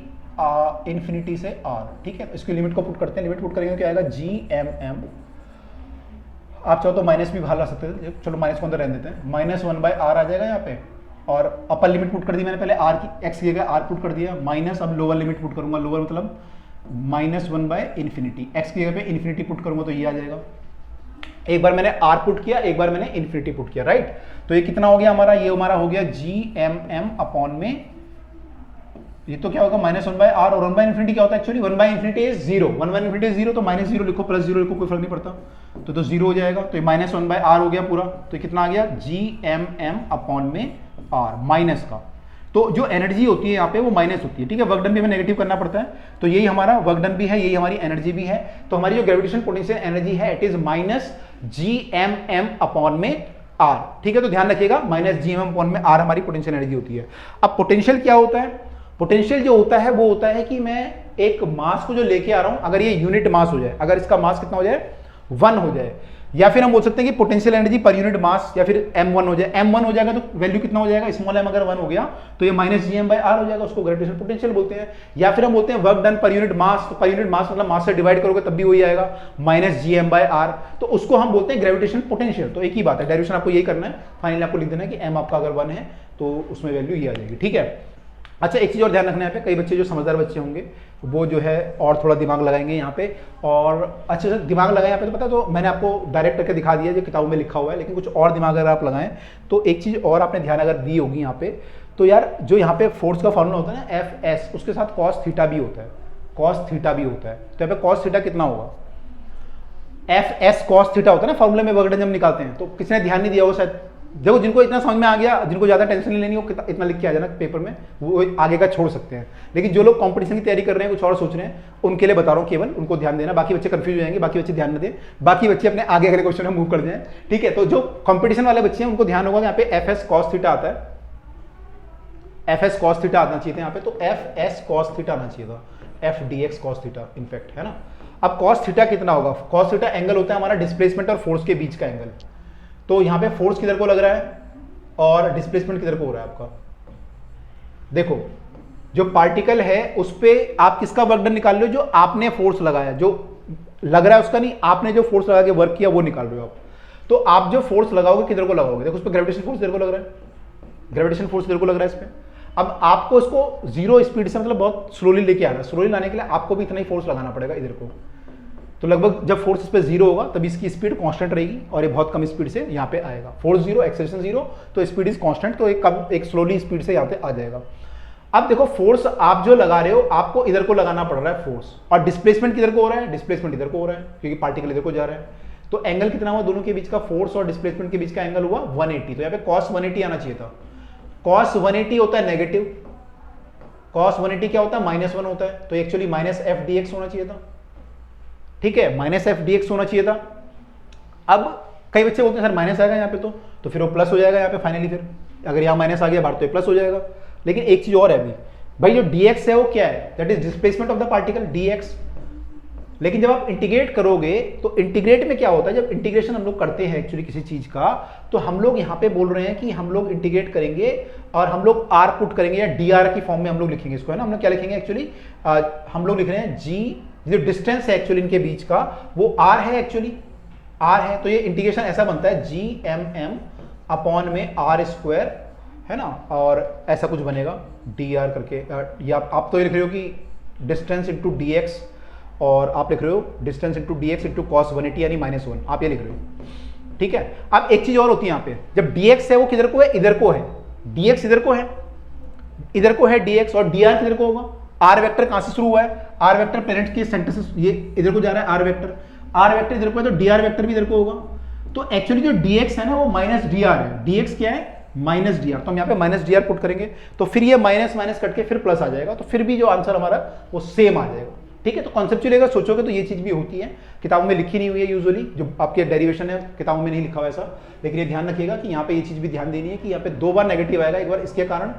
इन्फिनिटी से r। ठीक है, इसकी लिमिट को पुट करते हैं, लिमिट पुट करेंगे क्या आएगा? GMM, आप चाहो तो माइनस भी बाहर ला सकते थे, चलो माइनस को अंदर रहने देते हैं, -1/r आ जाएगा यहाँ पे, और अपर लिमिट पुट कर दी मैंने पहले, r की x की जगह r पुट कर दिया, माइनस अब लोअर लिमिट पुट करूंगा, लोअर मतलब -1/∞, x की जगह पे इन्फिनिटी पुट करूंगा तो ये आ जाएगा। एक बार मैंने r पुट किया, एक बार मैंने इन्फिनिटी पुट किया, राइट। तो ये कितना हो गया हमारा? ये हमारा हो गया GMM अपॉन में, ये तो क्या होगा? -1/r, और 1/∞ क्या होता है एक्चुअली? 1/∞ इज 0, 1/∞ इज 0, तो -0 लिखो +0 लिखो, कोई फर्क नहीं पड़ता, तो 0 हो जाएगा। तो ये -1/r हो गया पूरा, तो कितना आ गया? GMM अपॉन में r, माइनस का, तो जो एनर्जी होती है यहाँ पे वो माइनस होती है। ठीक है, वर्क डन भी हमें नेगेटिव करना पड़ता है, तो यही हमारा वर्क डन भी है, यही हमारी एनर्जी भी है। तो हमारी जो ग्रेविटेशन पोटेंशियल एनर्जी है इट इज -GMM अपॉन में r। ठीक है, तो ध्यान रखिएगा -GMM अपॉन में r हमारी पोटेंशियल एनर्जी होती है। अब पोटेंशियल क्या होता है? पोटेंशियल जो होता है वो होता है कि मैं एक मास को जो लेके आ रहा हूं, अगर ये यूनिट मास हो जाए, अगर इसका मास कितना हो जाए? 1 हो जाए, या फिर हम बोल सकते हैं कि potential energy per unit mass, या फिर m1 हो जाए। m1 हो जाएगा तो वैल्यू कितना हो जाएगा? स्मॉल m अगर 1 हो गया तो ये -GM/r हो जाएगा, उसको ग्रेविटेशनल पोटेंशियल बोलते हैं। या फिर हम बोलते हैं work done per unit mass, तो पर यूनिट मास मतलब मास से डिवाइड करोगे तब भी वही आएगा, -GM/r, तो उसको हम बोलते हैं ग्रेविटेशनल पोटेंशियल। तो एक ही बात है, डेरिवेशन आपको यही करना है, फाइनली आपको लिख देना है कि m आपका अगर 1 है तो उसमें वैल्यू ये आ जाएगी। ठीक है, अच्छा एक चीज और ध्यान रखना है, पे कई बच्चे जो समझदार बच्चे होंगे वो जो है और थोड़ा दिमाग लगाएंगे यहाँ पे, और अच्छे से दिमाग लगाएं यहाँ पे, तो पता तो मैंने आपको डायरेक्ट करके दिखा दिया जो किताबों में लिखा हुआ है, लेकिन कुछ और दिमाग अगर आप लगाएं तो एक चीज और आपने ध्यान अगर दी होगी यहाँ पे, तो यार जो यहाँ पे फोर्स का फॉर्मूला होता है ना Fs, उसके साथ cos थीटा भी होता है, cos थीटा भी होता है। तो यहाँ पे cos थीटा कितना होगा? Fs cos थीटा होता है ना फॉर्मूले में वर्क डन जब निकालते हैं, तो किसने ध्यान नहीं दिया होगा शायद। देखो जिनको इतना समझ में आ गया, जिनको ज्यादा टेंशन नहीं लेनी, वो इतना लिख के आ जाना पेपर में, वो आगे का छोड़ सकते हैं। लेकिन जो लोग कंपटीशन की तैयारी कर रहे हैं, कुछ और सोच रहे हैं, उनके लिए बता रहा हूँ, केवल उनको ध्यान देना, बाकी बच्चे कंफ्यूज हो जाएंगे, बाकी बच्चे ध्यान न दें, बाकी बच्चे अपने आगे अगले क्वेश्चन में मूव कर जाएं। ठीक है, तो जो कंपटीशन वाले बच्चे हैं उनको ध्यान होगा यहाँ पे Fs cos थीटा आता है, Fs cos थीटा आना चाहिए था यहाँ पे, तो Fs cos थीटा आना चाहिए था, Fdx cos थीटा इनफैक्ट, है ना। अब cos थीटा कितना होगा? cos थीटा एंगल होता है हमारा डिस्प्लेसमेंट और फोर्स के बीच का एंगल। तो यहाँ पे फोर्स किधर को लग रहा है और डिस्प्लेसमेंट किधर को हो रहा है आपका? देखो जो पार्टिकल है उस पे आप किसका वर्क डन निकाल रहे हो? जो आपने फोर्स लगाया, जो लग रहा है उसका नहीं, आपने जो फोर्स लगा के वर्क किया वो निकाल रहे हो आप। तो आप जो फोर्स लगाओगे किधर को लगाओगे? देखो उस पर ग्रेविटेशन फोर्स किधर को लग रहा है? ग्रेविटेशन फोर्स इधर को लग रहा है इस पे। अब आपको इसको जीरो स्पीड से मतलब बहुत स्लोली लेके आना है। स्लोली लाने के लिए आपको भी इतना ही फोर्स लगाना पड़ेगा इधर को। तो लगभग जब फोर्स इस पे जीरो होगा तब इसकी स्पीड कांस्टेंट रहेगी और ये बहुत कम स्पीड से यहाँ पे आएगा। फोर्स जीरो, एक्सेलरेशन जीरो, तो स्पीड इज कांस्टेंट, तो एक स्लोली स्पीड से यहाँ पे आ जाएगा। अब देखो फोर्स आप जो लगा रहे हो आपको इधर को लगाना पड़ रहा है फोर्स, और डिस्प्लेसमेंट किधर को हो रहा है, डिस्प्लेसमेंट इधर को हो रहा है क्योंकि पार्टिकल इधर को जा रहा है। तो एंगल कितना हुआ दोनों के बीच का, फोर्स और डिस्प्लेसमेंट के बीच का एंगल हुआ 180। तो यहाँ पे cos 180 आना चाहिए था। cos 180 होता है नेगेटिव, cos 180 क्या होता है, -1 होता है, तो एक्चुअली -f dx होना चाहिए था। ठीक है, -f dx होना चाहिए था। अब कई बच्चे बोलते हैं सर माइनस आएगा यहाँ पे, तो फिर वो प्लस हो जाएगा यहाँ पे फाइनली। फिर अगर यहाँ माइनस आ गया बाहर तो प्लस हो जाएगा। लेकिन एक चीज और है अभी भाई, जो dx है वो क्या है, that is displacement of the particle dx। लेकिन जब आप इंटीग्रेट करोगे तो इंटीग्रेट में क्या होता है, जब इंटीग्रेशन हम लोग करते हैं एक्चुअली किसी चीज का, तो हम लोग यहाँ पे बोल रहे हैं कि हम लोग इंटीग्रेट करेंगे और हम लोग r पुट करेंगे या dr की फॉर्म में हम लोग लिखेंगे इसको, है ना। हम लोग क्या लिखेंगे एक्चुअली, हम लोग लिख रहे हैं g, जो डिस्टेंस है एक्चुअली इनके बीच का वो r है, एक्चुअली r है। तो ये इंटीग्रेशन ऐसा बनता है GMM अपॉन में r², है ना, और ऐसा कुछ बनेगा dr करके। या आप तो ये लिख रहे हो कि डिस्टेंस इंटू dx, और आप लिख रहे हो distance into dx into cos 180 यानी -1, आप ये लिख रहे हो। ठीक है, अब एक चीज और होती है यहाँ पे, जब dx है वो किधर को है, इधर को है। dx इधर को है, इधर को है dx, और dr किधर को होगा, r वेक्टर कहां से शुरू हुआ है, r वेक्टर प्लेनेट के सेंटर से ये इधर को जा रहा है, r वेक्टर इधर को है, तो dr वेक्टर भी इधर को होगा। तो एक्चुअली जो dx है ना वो -dr है। dx क्या है, -dr, तो हम यहाँ पे -dr पुट करेंगे तो फिर ये माइनस माइनस कट के फिर प्लस आ जाएगा, तो फिर भी जो आंसर हमारा वो सेम आ जाएगा। ठीक है, तो कॉन्सेप्चुअली अगर सोचोगे तो ये चीज भी होती है, किताबों में लिखी नहीं हुई है यूजुअली, जो आपके डेरिवेशन है किताबों में नहीं लिखा हुआ ऐसा। लेकिन ये ध्यान रखिएगा कि यहाँ पे ये चीज भी ध्यान देनी है कि यहाँ पे 2 बार नेगेटिव आएगा, एक बार इसके कारण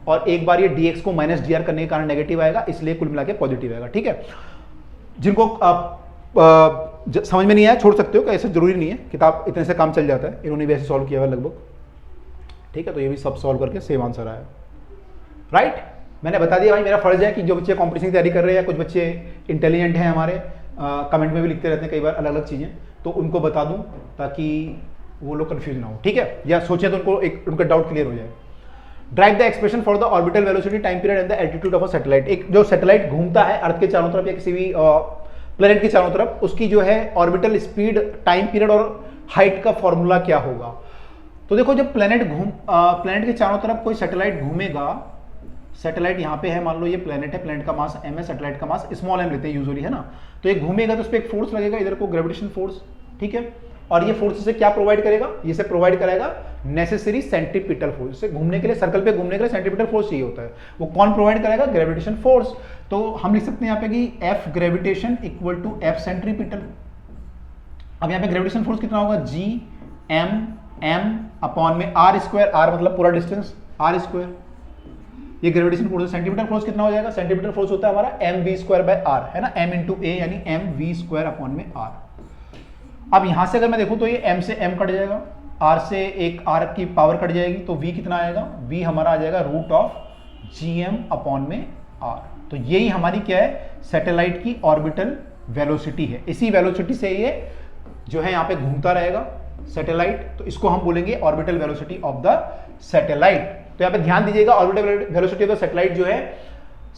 और एक बार ये dx को -dr करने के कारण नेगेटिव आएगा, इसलिए कुल मिला के पॉजिटिव आएगा। ठीक है, जिनको समझ में नहीं आया छोड़ सकते हो, कि ऐसा जरूरी नहीं है, किताब इतने से काम चल जाता है, इन्होंने भी ऐसे सॉल्व किया हुआ लगभग। ठीक है, तो ये भी सब सॉल्व करके सेम आंसर आया। राइट, मैंने बता दिया भाई, मेरा फर्ज है कि जो बच्चे कॉम्पिटिशन की तैयारी कर रहे हैं या कुछ बच्चे इंटेलिजेंट हैं हमारे, कमेंट में भी लिखते रहते हैं कई बार अलग अलग चीज़ें, तो उनको बता दूं ताकि वो लोग कंफ्यूज ना हो। ठीक है, या सोचें तो उनका डाउट क्लियर हो जाए। Drive the expression for the orbital velocity, time period and the altitude of a satellite. एक जो सैटेलाइट घूमता है अर्थ के चारों तरफ या किसी भी प्लेनेट के चारों तरफ, उसकी जो है ऑर्बिटल स्पीड, टाइम पीरियड और हाइट का फॉर्मूला क्या होगा। तो देखो, जब प्लेनेट के चारों तरफ कोई सैटेलाइट घूमेगा, सैटेलाइट यहाँ पे है, मान लो ये प्लेनेट है, प्लेनेट का मास m है, सैटेलाइट का मास स्मॉल m लेते हैं यूजुअली, है ना। तो ये घूमेगा तो उस पर एक फोर्स लगेगा इधर को, ग्रेविटेशन फोर्स। ठीक है, और ये फोर्स से क्या प्रोवाइड करेगा, ये से प्रोवाइड कराएगा नेसेसरी सेंट्रीपिटल फोर्स। से घूमने के लिए, सर्कल पे घूमने के लिए सेंट्रीपिटल फोर्स चाहिए होता है, वो कौन प्रोवाइड कराएगा, ग्रेविटेशन फोर्स। तो हम लिख सकते हैं यहाँ पे कि F gravitation equal to F centripetal. अब यहाँ पे ग्रेविटेशन फोर्स कितना होगा, GMM अपॉन में r², r मतलब पूरा डिस्टेंस, r²। ये ग्रेविटेशन फोर्स है। सेंटीमीटर फोर्स कितना हो जाएगा, सेंटीमीटर फोर्स होता है हमारा mv²/r, है ना, m इंटू a यानी mv² अपॉन में r। अब यहां से अगर मैं देखूं तो ये m से m कट जाएगा, r से एक r की पावर कट जाएगी, तो v कितना आएगा, v हमारा आ जाएगा √gm अपॉन में r। तो यही हमारी क्या है, सैटेलाइट की ऑर्बिटल वेलोसिटी है। इसी वेलोसिटी से ये जो है यहाँ पे घूमता रहेगा सैटेलाइट, तो इसको हम बोलेंगे orbital velocity of the satellite. तो यहाँ पे ध्यान दीजिएगा, orbital velocity of the satellite जो है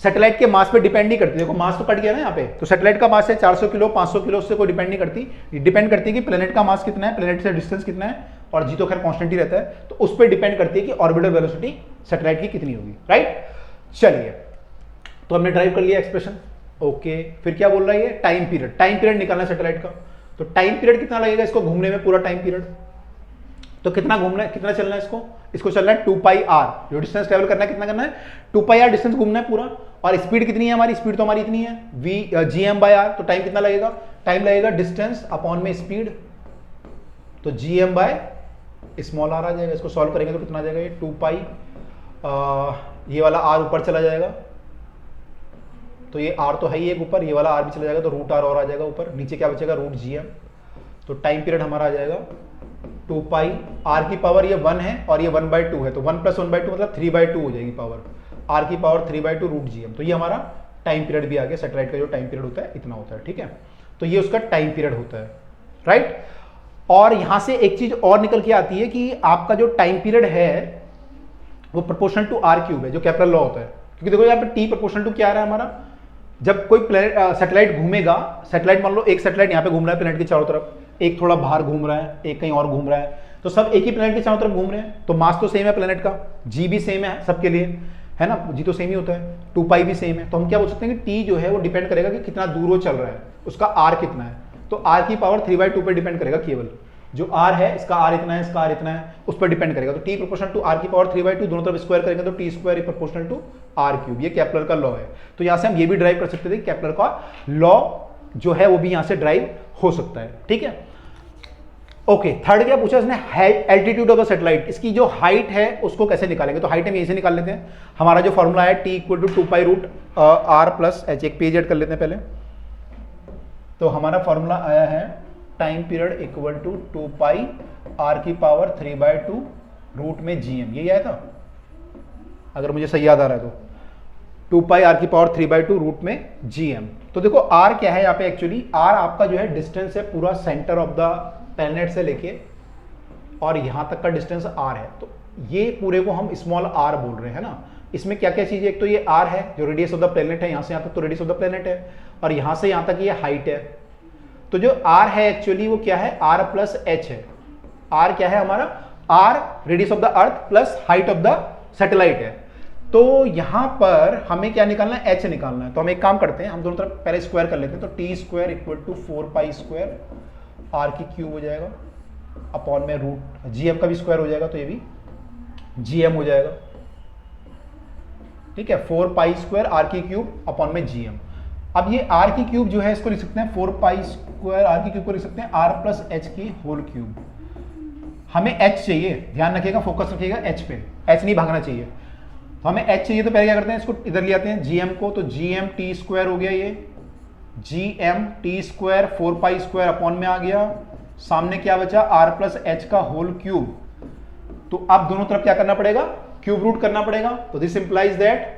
सैटेलाइट के मास पे डिपेंड नहीं करती। देखो मास तो कट गया ना यहाँ पे, तो सैटेलाइट का मास है 400 किलो, 500 किलो, उससे कोई डिपेंड नहीं करती। डिपेंड करती है कि प्लेनेट का मास कितना है, प्लेनेट से डिस्टेंस कितना है, और जी तो खैर कांस्टेंट ही रहता है, तो उस पर डिपेंड करती है कि ऑर्बिटल वेलोसिटी सैटेलाइट की कितनी होगी। राइट, चलिए, तो हमने ड्राइव कर लिया एक्सप्रेशन। ओके, फिर क्या बोल रहा है ये, टाइम पीरियड। टाइम पीरियड निकालना है सैटेलाइट का, तो टाइम पीरियड कितना लगेगा इसको घूमने में, पूरा टाइम पीरियड। तो कितना घूमना है, कितना चलना है इसको चलना है 2πr, जो डिस्टेंस ट्रेवल करना है कितना करना है, 2πr डिस्टेंस घूमना है पूरा। और स्पीड कितनी है हमारी, स्पीड तो हमारी इतनी है gm/r, तो टाइम कितना लगेगा, टाइम लगेगा डिस्टेंस अपॉन में स्पीड, तो gm/स्मॉल r आ जाएगा। इसको सॉल्व करेंगे तो कितना आ जाएगा, ये 2π, ये वाला r ऊपर चला जाएगा, तो ये r तो है ही एक ऊपर, ये वाला r भी चला जाएगा, तो √r और आ जाएगा ऊपर, नीचे क्या बचेगा, √gm। तो टाइम पीरियड हमारा आ जाएगा 2π, r की पावर ये 1 है और ये 1/2 है, तो 1 + 1/2 मतलब 3/2 हो जाएगी पावर, r की पावर 3/2 √gm। तो ये हमारा टाइम पीरियड भी आ गया, सैटेलाइट का जो टाइम पीरियड होता है इतना होता है। ठीक है, तो ये उसका टाइम पीरियड होता है। राइट, और यहां से एक चीज और निकल के आती है कि आपका जो टाइम पीरियड है वो प्रोपोर्शनल टू आर क्यूब है, जो केपलर लॉ होता है। क्योंकि देखो यहाँ पे टी प्रोपोर्शनल टू क्या आ रहा है हमारा, जब कोई सैटेलाइट घूमेगा, सैटेलाइट मान लो एक सैटेलाइट यहाँ पे घूम रहा है प्लेनेट के चारों तरफ, एक थोड़ा बाहर घूम रहा है, एक कहीं और घूम रहा है, तो सब एक ही प्लेनेट के चारों तरफ घूम रहे हैं, तो मास तो सेम है प्लेनेट का, जी भी सेम है सबके लिए, है ना, जी तो सेम ही होता है, 2 पाई भी सेम है। तो हम क्या बोल सकते हैं कि टी जो है वो डिपेंड करेगा कि कितना दूर वो चल रहा है, उसका आर कितना है। तो आर की पावर 3/2 पे डिपेंड करेगा, केवल जो आर है, इसका आर इतना है, इसका आर इतना है, उस पर डिपेंड करेगा। तो टी प्रोपोर्शनल टू आर की पावर 3/2, दोनों तरफ स्क्वायर करेंगे तो T square proportional to R cube. ये केपलर का लॉ है। तो यहां से हम ये भी ड्राइव कर सकते थे, केपलर का लॉ जो है वो भी यहां से ड्राइव हो सकता है, ठीक है। ओके, थर्ड क्या पूछा इसने, एल्टीट्यूड ऑफ द सैटेलाइट, इसकी जो हाइट है उसको कैसे निकालेंगे। तो हाइट हम यहीं से निकाल लेते हैं। हमारा जो फॉर्मूला है T equal to 2 pi root R plus H, एक पेज ऐड कर लेते हैं पहले। तो हमारा फॉर्मूला आया है time period equal to 2 pi R की पावर 3/2 रूट में जीएम, यही आया था अगर मुझे सही याद आ रहा है तो, 2 पाई आर की पावर 3/2 रूट में जीएम। तो देखो आर क्या है यहाँ पे, एक्चुअली आर आपका जो है डिस्टेंस है पूरा सेंटर ऑफ द प्लैनेट से लेके और यहां तक का डिस्टेंस आर है। तो ये पूरे को हम स्मॉल आर बोल रहे हैं ना। इसमें क्या क्या चीजें, एक तो ये आर है जो रेडियस ऑफ द प्लैनेट है, यहां से यहां तक तो रेडियस ऑफ द प्लैनेट है, और यहां से यहां तक ये हाइट है। तो जो आर है एक्चुअली वो क्या है, आर प्लस एच है। आर क्या है हमारा, R radius of the earth plus height of the satellite है। तो यहां पर हमें क्या निकालना है, एच निकालना है। तो हम एक काम करते हैं, हम दोनों तरफ पहले स्क्वायर कर लेते हैं। तो T square equal to 4 pi square R की क्यूब हो जाएगा अपॉन में रूट जीएम का भी स्क्वायर हो जाएगा, तो ये भी जीएम हो जाएगा, ठीक है। 4 पाई स्क्वायर आर की क्यूब अपॉन में जीएम। अब ये आर की क्यूब जो है इसको लिख सकते हैं 4 पाई स्क्वायर आर की क्यूब को लिख सकते हैं आर प्लस एच की होल क्यूब। हमें एच चाहिए, ध्यान रखिएगा, फोकस रखिएगा एच पे, एच नहीं भागना चाहिए। तो हमें एच चाहिए, तो पहले क्या करते हैं, इसको इधर ले आते हैं जीएम को। तो जीएम टी स्क्वायर हो गया, ये GM T square 4 pi square upon में आ गया, सामने क्या बचा, आर प्लस एच का होल क्यूब। तो अब दोनों तरफ क्या करना पड़ेगा, क्यूब रूट करना पड़ेगा। तो this implies that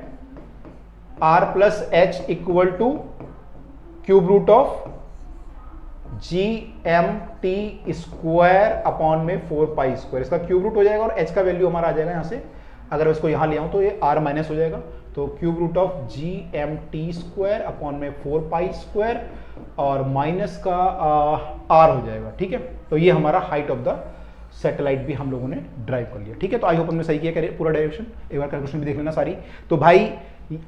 R plus H equal to cube root of G M T square upon में 4 पाई स्क्वायर, इसका क्यूब रूट हो जाएगा और एच का वैल्यू हमारा आ जाएगा यहां से। अगर इसको यहां ले आऊं तो ये आर माइनस हो जाएगा। तो cube root of G M T square upon में 4 पाई स्क्वायर और माइनस का आर हो जाएगा, ठीक है। तो ये हमारा हाइट ऑफ द सैटेलाइट भी हम लोगों ने ड्राइव कर लिया, ठीक है। तो आई होप हमने सही किया पूरा डायरेक्शन, एक बार क्वेश्चन भी देख लेना सारी। तो भाई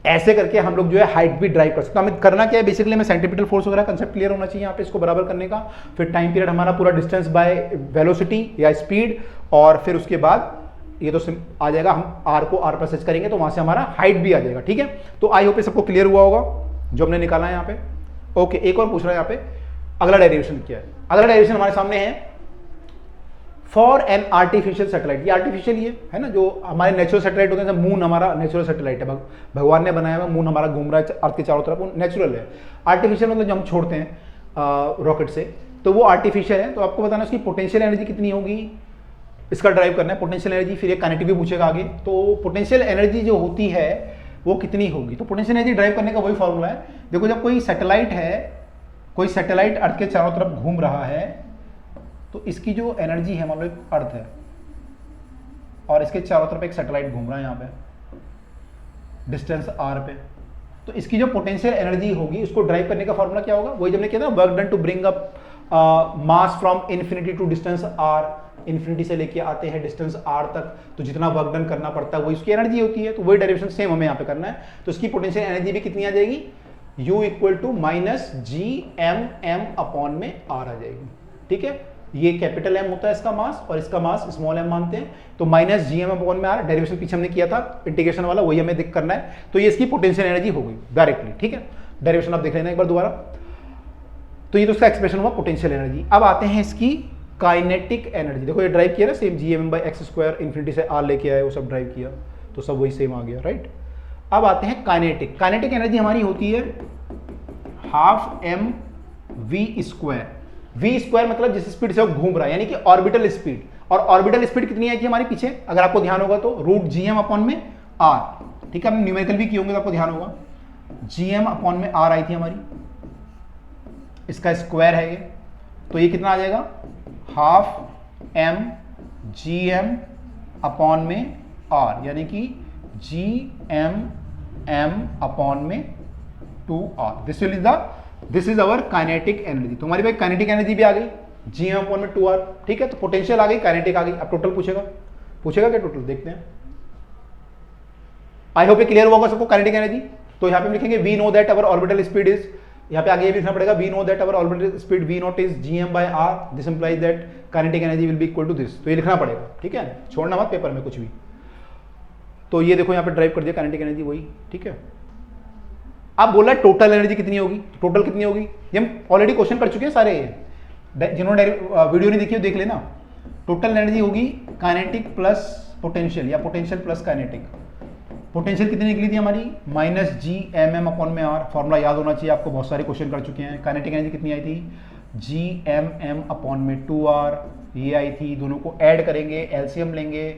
ऐसे करके हम लोग जो है हाइट भी ड्राइव कर सकते हैं। हमें करना क्या है, बेसिकली हमें सेंट्रीपिटल फोर्स वगैरह कंसेप्ट क्लियर होना चाहिए यहाँ पे इसको बराबर करने का। फिर टाइम पीरियड हमारा पूरा डिस्टेंस बाय वेलोसिटी या स्पीड, और फिर उसके बाद ये तो आ जाएगा, हम आर को आर प्लस एच करेंगे तो वहां से हमारा हाइट भी आ जाएगा, ठीक है। तो आई होप सबको क्लियर हुआ होगा जो हमने निकाला है यहाँ पे। ओके, एक और पूछ रहा है यहाँ पे, अगला डेरिवेशन क्या है। अगला डेरिवेशन हमारे सामने है फॉर एन आर्टिफिशियल सैटेलाइट। ये आर्टिफिशियल ये है ना, जो हमारे नेचुरल सैटेलाइट होते हैं, मून हमारा नेचुरल सैटेलाइट है, भगवान ने बनाया हुआ मून हमारा घूम रहा है अर्थ के चारों तरफ, वो नेचुरल है। आर्टिफिशियल मतलब जो हम छोड़ते हैं रॉकेट से, तो वो आर्टिफिशियल है। तो आपको बताना उसकी पोटेंशियल एनर्जी कितनी होगी, इसका ड्राइव करना है पोटेंशियल एनर्जी। फिर ये काइनेटिक भी पूछेगा आगे, तो पोटेंशियल एनर्जी जो होती है वो कितनी होगी। तो पोटेंशियल एनर्जी ड्राइव करने का वही फॉर्मूला है। देखो जब कोई सैटेलाइट है, कोई सैटेलाइट अर्थ के चारों तरफ घूम रहा है, तो इसकी जो एनर्जी है, मान लो एक अर्थ है और इसके चारों तरफ एक सैटेलाइट घूम रहा है यहाँ पे डिस्टेंस आर पे, तो इसकी जो पोटेंशियल एनर्जी होगी उसको ड्राइव करने का फॉर्मूला क्या होगा, वही जब हमने किया था, work done to bring up mass from infinity to distance R. इन्फिनिटी से लेके आते हैं डिस्टेंस आर तक, तो जितना वर्क डन करना पड़ता है वही उसकी एनर्जी होती है। तो वही डेरिवेशन सेम हमें यहाँ पे करना है। तो इसकी पोटेंशियल एनर्जी भी कितनी आ जाएगी, U equal to minus G M M upon में आर आ जाएगी, ठीक है। ये कैपिटल एम होता है इसका मास, और इसका मास स्मॉल एम मानते हैं। तो माइनस जी एम अपॉन में आर, डेरिवेशन पीछे हमने किया था इंटीग्रेशन वाला, वही हमें दिख करना है। तो ये इसकी पोटेंशियल एनर्जी हो गई डायरेक्टली, ठीक है। डेरिवेशन आप देख लेना एक बार दोबारा। तो ये तो इसका एक्सप्रेशन हुआ पोटेंशियल एनर्जी। अब आते हैं इसकी काइनेटिक एनर्जी। देखो ये ड्राइव किया ना same, G M by X square infinity से आर लेके आए, वो सब ड्राइव किया, तो सब वही सेम आ गया, राइट। अब आते हैं काइनेटिक। काइनेटिक एनर्जी हमारी होती है half M V square. V square मतलब जिस स्पीड से वो घूम रहा है, यानी कि ऑर्बिटल स्पीड। और ऑर्बिटल स्पीड कितनी आई थी हमारी पीछे, अगर आपको ध्यान होगा तो रूट जी एम अपॉन में आर, ठीक है। हमने न्यूमेरिकल भी किए होंगे तो आपको ध्यान होगा, जी एम अपॉन में आर आई थी हमारी, इसका स्क्वायर है ये। तो ये कितना आ जाएगा, half M G M upon में आर, यानी कि जी एम एम अपॉन में 2r। This is our kinetic energy. तो हमारी भाई काइनेटिक एनर्जी भी आ गई जी एम अपॉन में 2r, ठीक है। तो पोटेंशियल आ गई, काइनेटिक आ गई। अब टोटल पूछेगा क्या टोटल, देखते हैं। आई होप ये क्लियर होगा सबको काइनेटिक एनर्जी। तो यहाँ पे हम लिखेंगे we know that our orbital speed is, यहाँ पे आगे ये भी लिखना पड़ेगा, we know that our orbital speed V naught is G M by R, this implies that kinetic energy will be equal to this. तो ये लिखना पड़ेगा, ठीक है, छोड़ना मत पेपर में कुछ भी। तो ये देखो यहाँ पे ड्राइव कर दिया काइनेटिक एनर्जी वही, ठीक है। अब बोला टोटल एनर्जी कितनी होगी, टोटल कितनी होगी, ये हम ऑलरेडी क्वेश्चन कर चुके हैं सारे, जिन्होंने वीडियो नहीं देखी हो देख लेना। टोटल एनर्जी होगी काइनेटिक प्लस पोटेंशियल या पोटेंशियल प्लस काइनेटिक। पोटेंशियल कितनी निकली थी हमारी, minus G M M upon में आर, फॉर्मूला याद होना चाहिए आपको, बहुत सारे क्वेश्चन कर चुके हैं। काइनेटिक एनर्जी कितनी आई थी, जी एम एम अपॉन में 2r, ये आई थी। दोनों को ऐड करेंगे, एलसीएम लेंगे,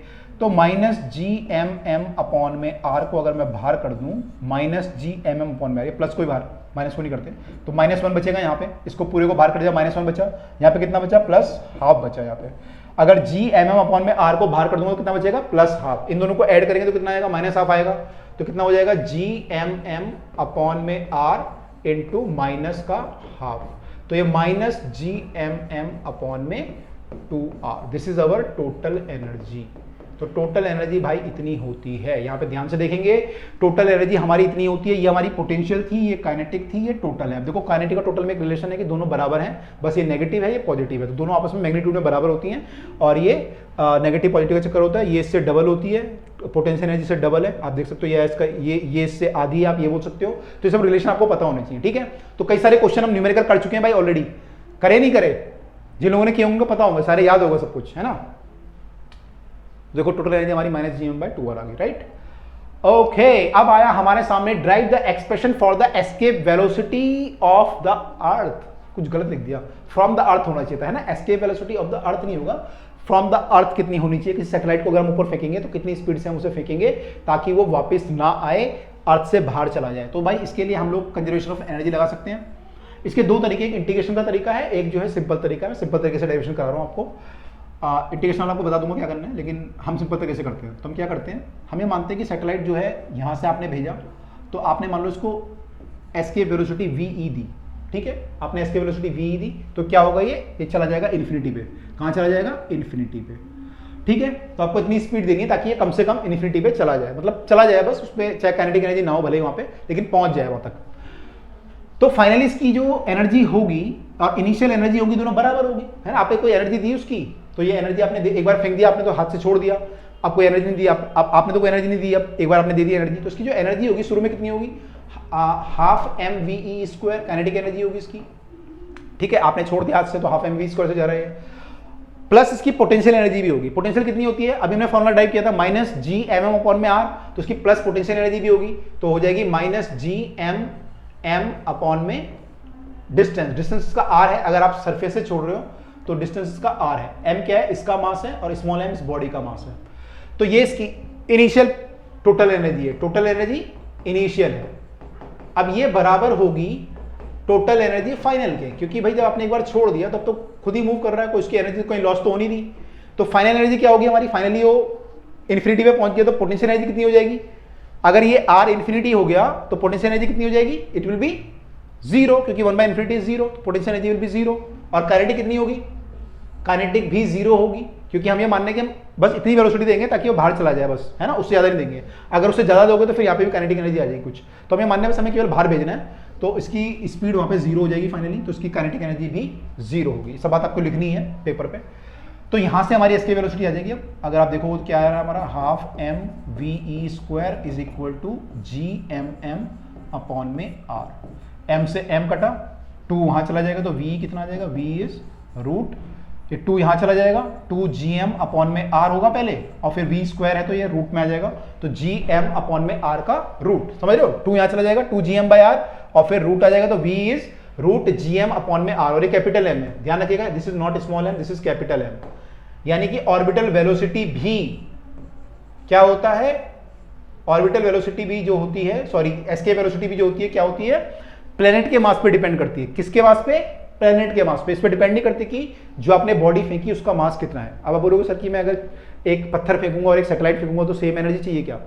तो minus G M M upon में आर को अगर मैं बाहर कर दूं, minus G M M upon में आर, प्लस को ही बाहर, माइनस को नहीं करते, तो -1 बचेगा यहाँ पे। इसको पूरे को बाहर कर दिया, -1 बचा। यहाँ पे कितना बचा, +½ बचा यहाँ पे। अगर जी एम एम अपॉन में आर को बाहर कर दूंगा तो कितना बचेगा, +½ इन दोनों को ऐड करेंगे तो कितना आएगा, -½ आएगा। तो कितना हो जाएगा, जी एम एम अपॉन में आर इंटू -½ तो ये minus G M M upon में 2r। This is our total energy. तो टोटल एनर्जी भाई इतनी होती है, यहाँ पे ध्यान से देखेंगे, टोटल एनर्जी हमारी इतनी होती है। ये हमारी पोटेंशियल थी, ये काइनेटिक थी, ये टोटल है। अब देखो काइनेटिक और टोटल में एक रिलेशन है कि दोनों बराबर हैं, बस ये नेगेटिव है, ये पॉजिटिव है, तो दोनों आपस में मैग्नीट्यूड में बराबर होती हैं। और ये नेगेटिव पॉजिटिव का चक्कर होता है, ये इससे डबल होती है, पोटेंशियल एनर्जी से डबल है। आप देख सकते हो ये इसका ये इससे आधी है, आप ये बोल सकते हो। तो ये सब रिलेशन आपको पता होने चाहिए, ठीक है। तो कई सारे क्वेश्चन हम न्यूमेरिकल कर चुके हैं भाई ऑलरेडी, करे नहीं करे, जिन लोगों ने किए होंगे पता होंगे, सारे याद होगा सब कुछ, है ना। देखो टोटल एनर्जी हमारी -gm/2r आ गई, राइट। ओके, अब आया हमारे सामने drive the expression for the escape velocity of the अर्थ। कुछ गलत लिख दिया, फ्रॉम द अर्थ होना चाहिए था, है ना। एस्केप वेलोसिटी ऑफ द अर्थ नहीं होगा, फ्रॉम द अर्थ कितनी होनी चाहिए। किसी सैटेलाइट को अगर हम ऊपर फेंकेंगे तो कितनी स्पीड से हम उसे फेंकेंगे ताकि वो वापस ना आए, अर्थ से बाहर चला जाए। तो भाई इसके लिए हम लोग कंजर्वेशन ऑफ एनर्जी लगा सकते हैं। इसके दो तरीके, एक इंटीग्रेशन का तरीका है, एक जो है सिंपल तरीका है। मैं सिंपल तरीके से डेरिवेशन करा रहा हूँ आपको, इंटीग्रेशन आपको बता दूंगा क्या करना है, लेकिन हम सिंपल तरीके से करते हैं। तो हम क्या करते हैं, हम ये मानते हैं कि सैटेलाइट जो है यहाँ से आपने भेजा, तो आपने मान लो इसको एस्केप वेलोसिटी VE दी, ठीक है। आपने एस्केप वेलोसिटी VE दी, तो क्या होगा, ये चला जाएगा इन्फिनिटी पे। कहाँ चला जाएगा, इन्फिनिटी पे, ठीक है। तो आपको इतनी स्पीड देनी है ताकि ये कम से कम इन्फिनिटी पे चला जाए, मतलब चला जाए बस, उसमें चाहे काइनेटिक एनर्जी ना हो भले वहाँ पे, लेकिन पहुंच जाए वहाँ तक। तो फाइनली इसकी जो एनर्जी होगी और इनिशियल एनर्जी होगी, दोनों बराबर होगी, है ना। आपने कोई एनर्जी दी उसकी, तो ये एनर्जी आपने एक बार फेंक दिया आपने, तो हाथ से छोड़ दिया, अब कोई एनर्जी नहीं दी, आपने तो कोई एनर्जी नहीं दी, अब एक बार आपने दे दी एनर्जी, तो इसकी जो एनर्जी होगी शुरू में कितनी होगी, ½ mve², काइनेटिक एनर्जी होगी इसकी, ठीक है। आपने छोड़ दिया हाथ से, तो ½ mv² से जा रहे हैं, प्लस इसकी पोटेंशियल एनर्जी भी होगी। पोटेंशियल कितनी होती है, अभी हमने फॉर्मूला टाइप किया था, -gmm अपॉन में r, तो इसकी प्लस पोटेंशियल एनर्जी भी होगी, तो हो जाएगी -gmm अपॉन में डिस्टेंस इसका r है, अगर आप सरफेस से छोड़ रहे हो तो डिस्टेंस इसका r है, m क्या है, इसका मास है, और स्मॉल m इस बॉडी का मास है। तो ये इसकी इनिशियल टोटल एनर्जी है, टोटल एनर्जी इनिशियल है। अब ये बराबर होगी टोटल एनर्जी फाइनल के, क्योंकि भाई जब आपने एक बार छोड़ दिया तब तो खुद ही मूव कर रहा है, कोई उसकी एनर्जी कोई लॉस तो होनी नहीं। तो फाइनल एनर्जी क्या होगी हमारी, फाइनली वो इन्फिनिटी पे पहुंच गया, तो पोटेंशियल एनर्जी कितनी हो जाएगी, अगर ये r इन्फिनिटी हो गया तो पोटेंशियल एनर्जी कितनी हो जाएगी, इट विल बी 0, क्योंकि 1/∞ इज 0, तो पोटेंशियल एनर्जी विल बी 0। और काइनेटिक कितनी होगी, काइनेटिक भी 0 होगी, क्योंकि हम ये मानने कि हम बस इतनी वेलोसिटी देंगे ताकि वो बाहर चला जाए बस, है ना, उससे ज्यादा नहीं देंगे। अगर उससे ज्यादा दोगे तो फिर यहाँ पे भी काइनेटिक एनर्जी आ जाएगी कुछ, तो हमें मानने में समय केवल बाहर भेजना है, तो इसकी स्पीड वहाँ पे 0 हो जाएगी फाइनली, तो इसकी काइनेटिक एनर्जी भी 0 होगी। सब बात आपको लिखनी है पेपर पे। तो यहाँ से हमारी एस्केप वेलोसिटी आ जाएगी। अब अगर आप देखो क्या आ रहा है हमारा, ½ mve² is equal to gmm upon में r। m से m कटा, 2 वहाँ चला जाएगा, तो v कितना आ जाएगा, v इज रूट, ये 2 यहाँ चला जाएगा, 2gm अपॉन में r होगा पहले, और फिर v² है तो ये रूट में आ जाएगा, तो gm अपॉन में r का रूट, समझ रहे हो। 2 यहाँ चला जाएगा, 2gm/r, और फिर रूट आ जाएगा, तो v is root gm upon में r, और ये कैपिटल m है, ध्यान रखिएगा, this is not small m, this is capital m। यानी कि ऑर्बिटल वेलोसिटी भी क्या होता है, ऑर्बिटल वेलोसिटी भी जो होती है, सॉरी एस्केप वेलोसिटी भी जो होती है, क्या होती है, प्लेनेट के मास पे डिपेंड करती है। किसके मास पे, प्लेनेट के मास पे। इस पे डिपेंड नहीं करती कि जो आपने बॉडी फेंकी उसका मास कितना है। अब आप बोलोगे सर कि मैं अगर एक पत्थर फेंकूंगा और एक सैटेलाइट फेंकूंगा तो सेम एनर्जी चाहिए क्या?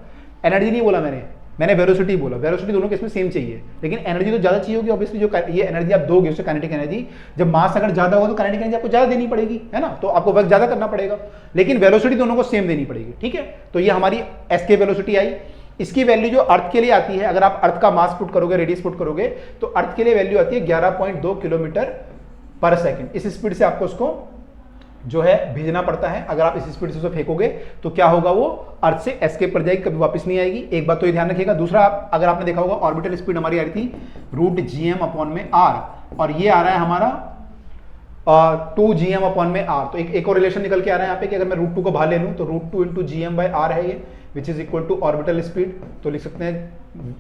एनर्जी नहीं बोला मैंने वेलोसिटी बोला। वेलोसिटी दोनों के इसमें सेम चाहिए, लेकिन एनर्जी तो ज्यादा चाहिए होगी ऑब्वियसली। जो ये एनर्जी आप दोगे उसे काइनेटिक एनर्जी, जब मास अगर ज्यादा होगा तो काइनेटिक एनर्जी आपको ज्यादा देनी पड़ेगी, है ना, तो आपको वर्क ज्यादा करना पड़ेगा, लेकिन वेलोसिटी दोनों को सेम देनी पड़ेगी, ठीक है। तो ये हमारी एस्केप वेलोसिटी आई। इसकी वैल्यू जो अर्थ के लिए आती है, अगर आप अर्थ का मास पुट करोगे, रेडियस पुट करोगे, तो अर्थ के लिए वैल्यू आती है 11.2 किलोमीटर पर सेकेंड। इस स्पीड से आपको उसको जो है भेजना पड़ता है। अगर आप इस स्पीड से उसे फेंकोगे तो क्या होगा, वो अर्थ से एस्केप कर जाएगी, कभी वापस नहीं आएगी। एक बात तो ये ध्यान रखिएगा। दूसरा, अगर आपने देखा होगा ऑर्बिटल स्पीड हमारी आ रही थी √gm/r, और ये आ रहा है हमारा 2gm/r। तो एक और रिलेशन निकल के आ रहा है यहाँ पे कि अगर मैं √2 को बाहर ले लूं तो √2 × gm/r है ये, which is equal to orbital speed. तो लिख सकते हैं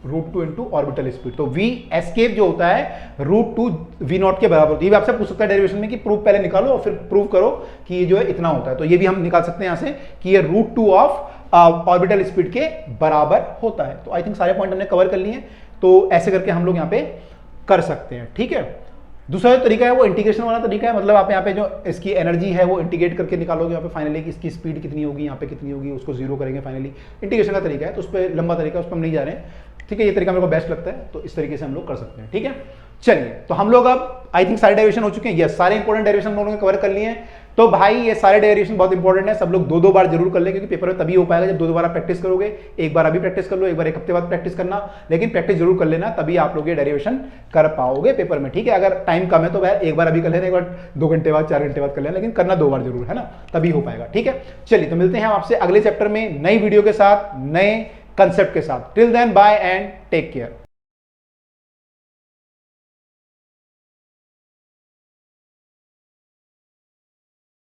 √2 × ऑर्बिटल स्पीड। तो v एस्केप जो होता है √2 v0 के बराबर होती है। ये भी आपसे पूछ सकता है डेरिवेशन में कि प्रूफ पहले निकालो और फिर प्रूव करो कि ये जो है इतना होता है। तो ये भी हम निकाल सकते हैं यहाँ से कि ये √2 ऑफ ऑर्बिटल स्पीड के बराबर होता है। तो आई थिंक सारे पॉइंट हमने कवर कर लिए हैं। तो ऐसे करके हम लोग यहाँ पे कर सकते हैं, ठीक है। दूसरा जो तरीका है वो इंटीग्रेशन वाला तरीका है, मतलब आप यहाँ पे जो इसकी एनर्जी है वो इंटीग्रेट करके निकालोगे यहाँ पे फाइनली कि इसकी स्पीड कितनी होगी, यहाँ पे कितनी होगी, उसको जीरो करेंगे फाइनली। इंटीग्रेशन का तरीका है, तो उस पर लंबा तरीका, उस पर हम नहीं जा रहे हैं, ठीक है। ये तरीका मेरे को बेस्ट लगता है, तो इस तरीके से हम लोग कर सकते हैं, ठीक है। चलिए, तो हम लोग अब आई थिंक सारे डेरिवेशन हो चुके हैं। यस, सारे इंपॉर्टेंट डेरिवेशन हम लोगों ने कवर कर लिए हैं। तो भाई ये सारे डेरिवेशन बहुत इंपॉर्टेंट है, सब लोग 2-2 बार जरूर कर लें, क्योंकि पेपर में तभी हो पाएगा जब 2-2 बार आप प्रैक्टिस करोगे। एक बार अभी प्रैक्टिस कर लो, एक बार एक हफ्ते बाद प्रैक्टिस करना, लेकिन प्रैक्टिस जरूर कर लेना, तभी आप लोग ये डेरिवेशन कर पाओगे पेपर में, ठीक है। अगर टाइम कम है तो भाई एक बार अभी कर लेना, एक बार 2 घंटे बाद, 4 घंटे बाद कर लेना, लेकिन करना 2 बार जरूर, है ना, तभी हो पाएगा, ठीक है। चलिए, तो मिलते हैं हम आपसे अगले चैप्टर में नई वीडियो के साथ, नए कंसेप्ट के साथ। Till then bye and take care.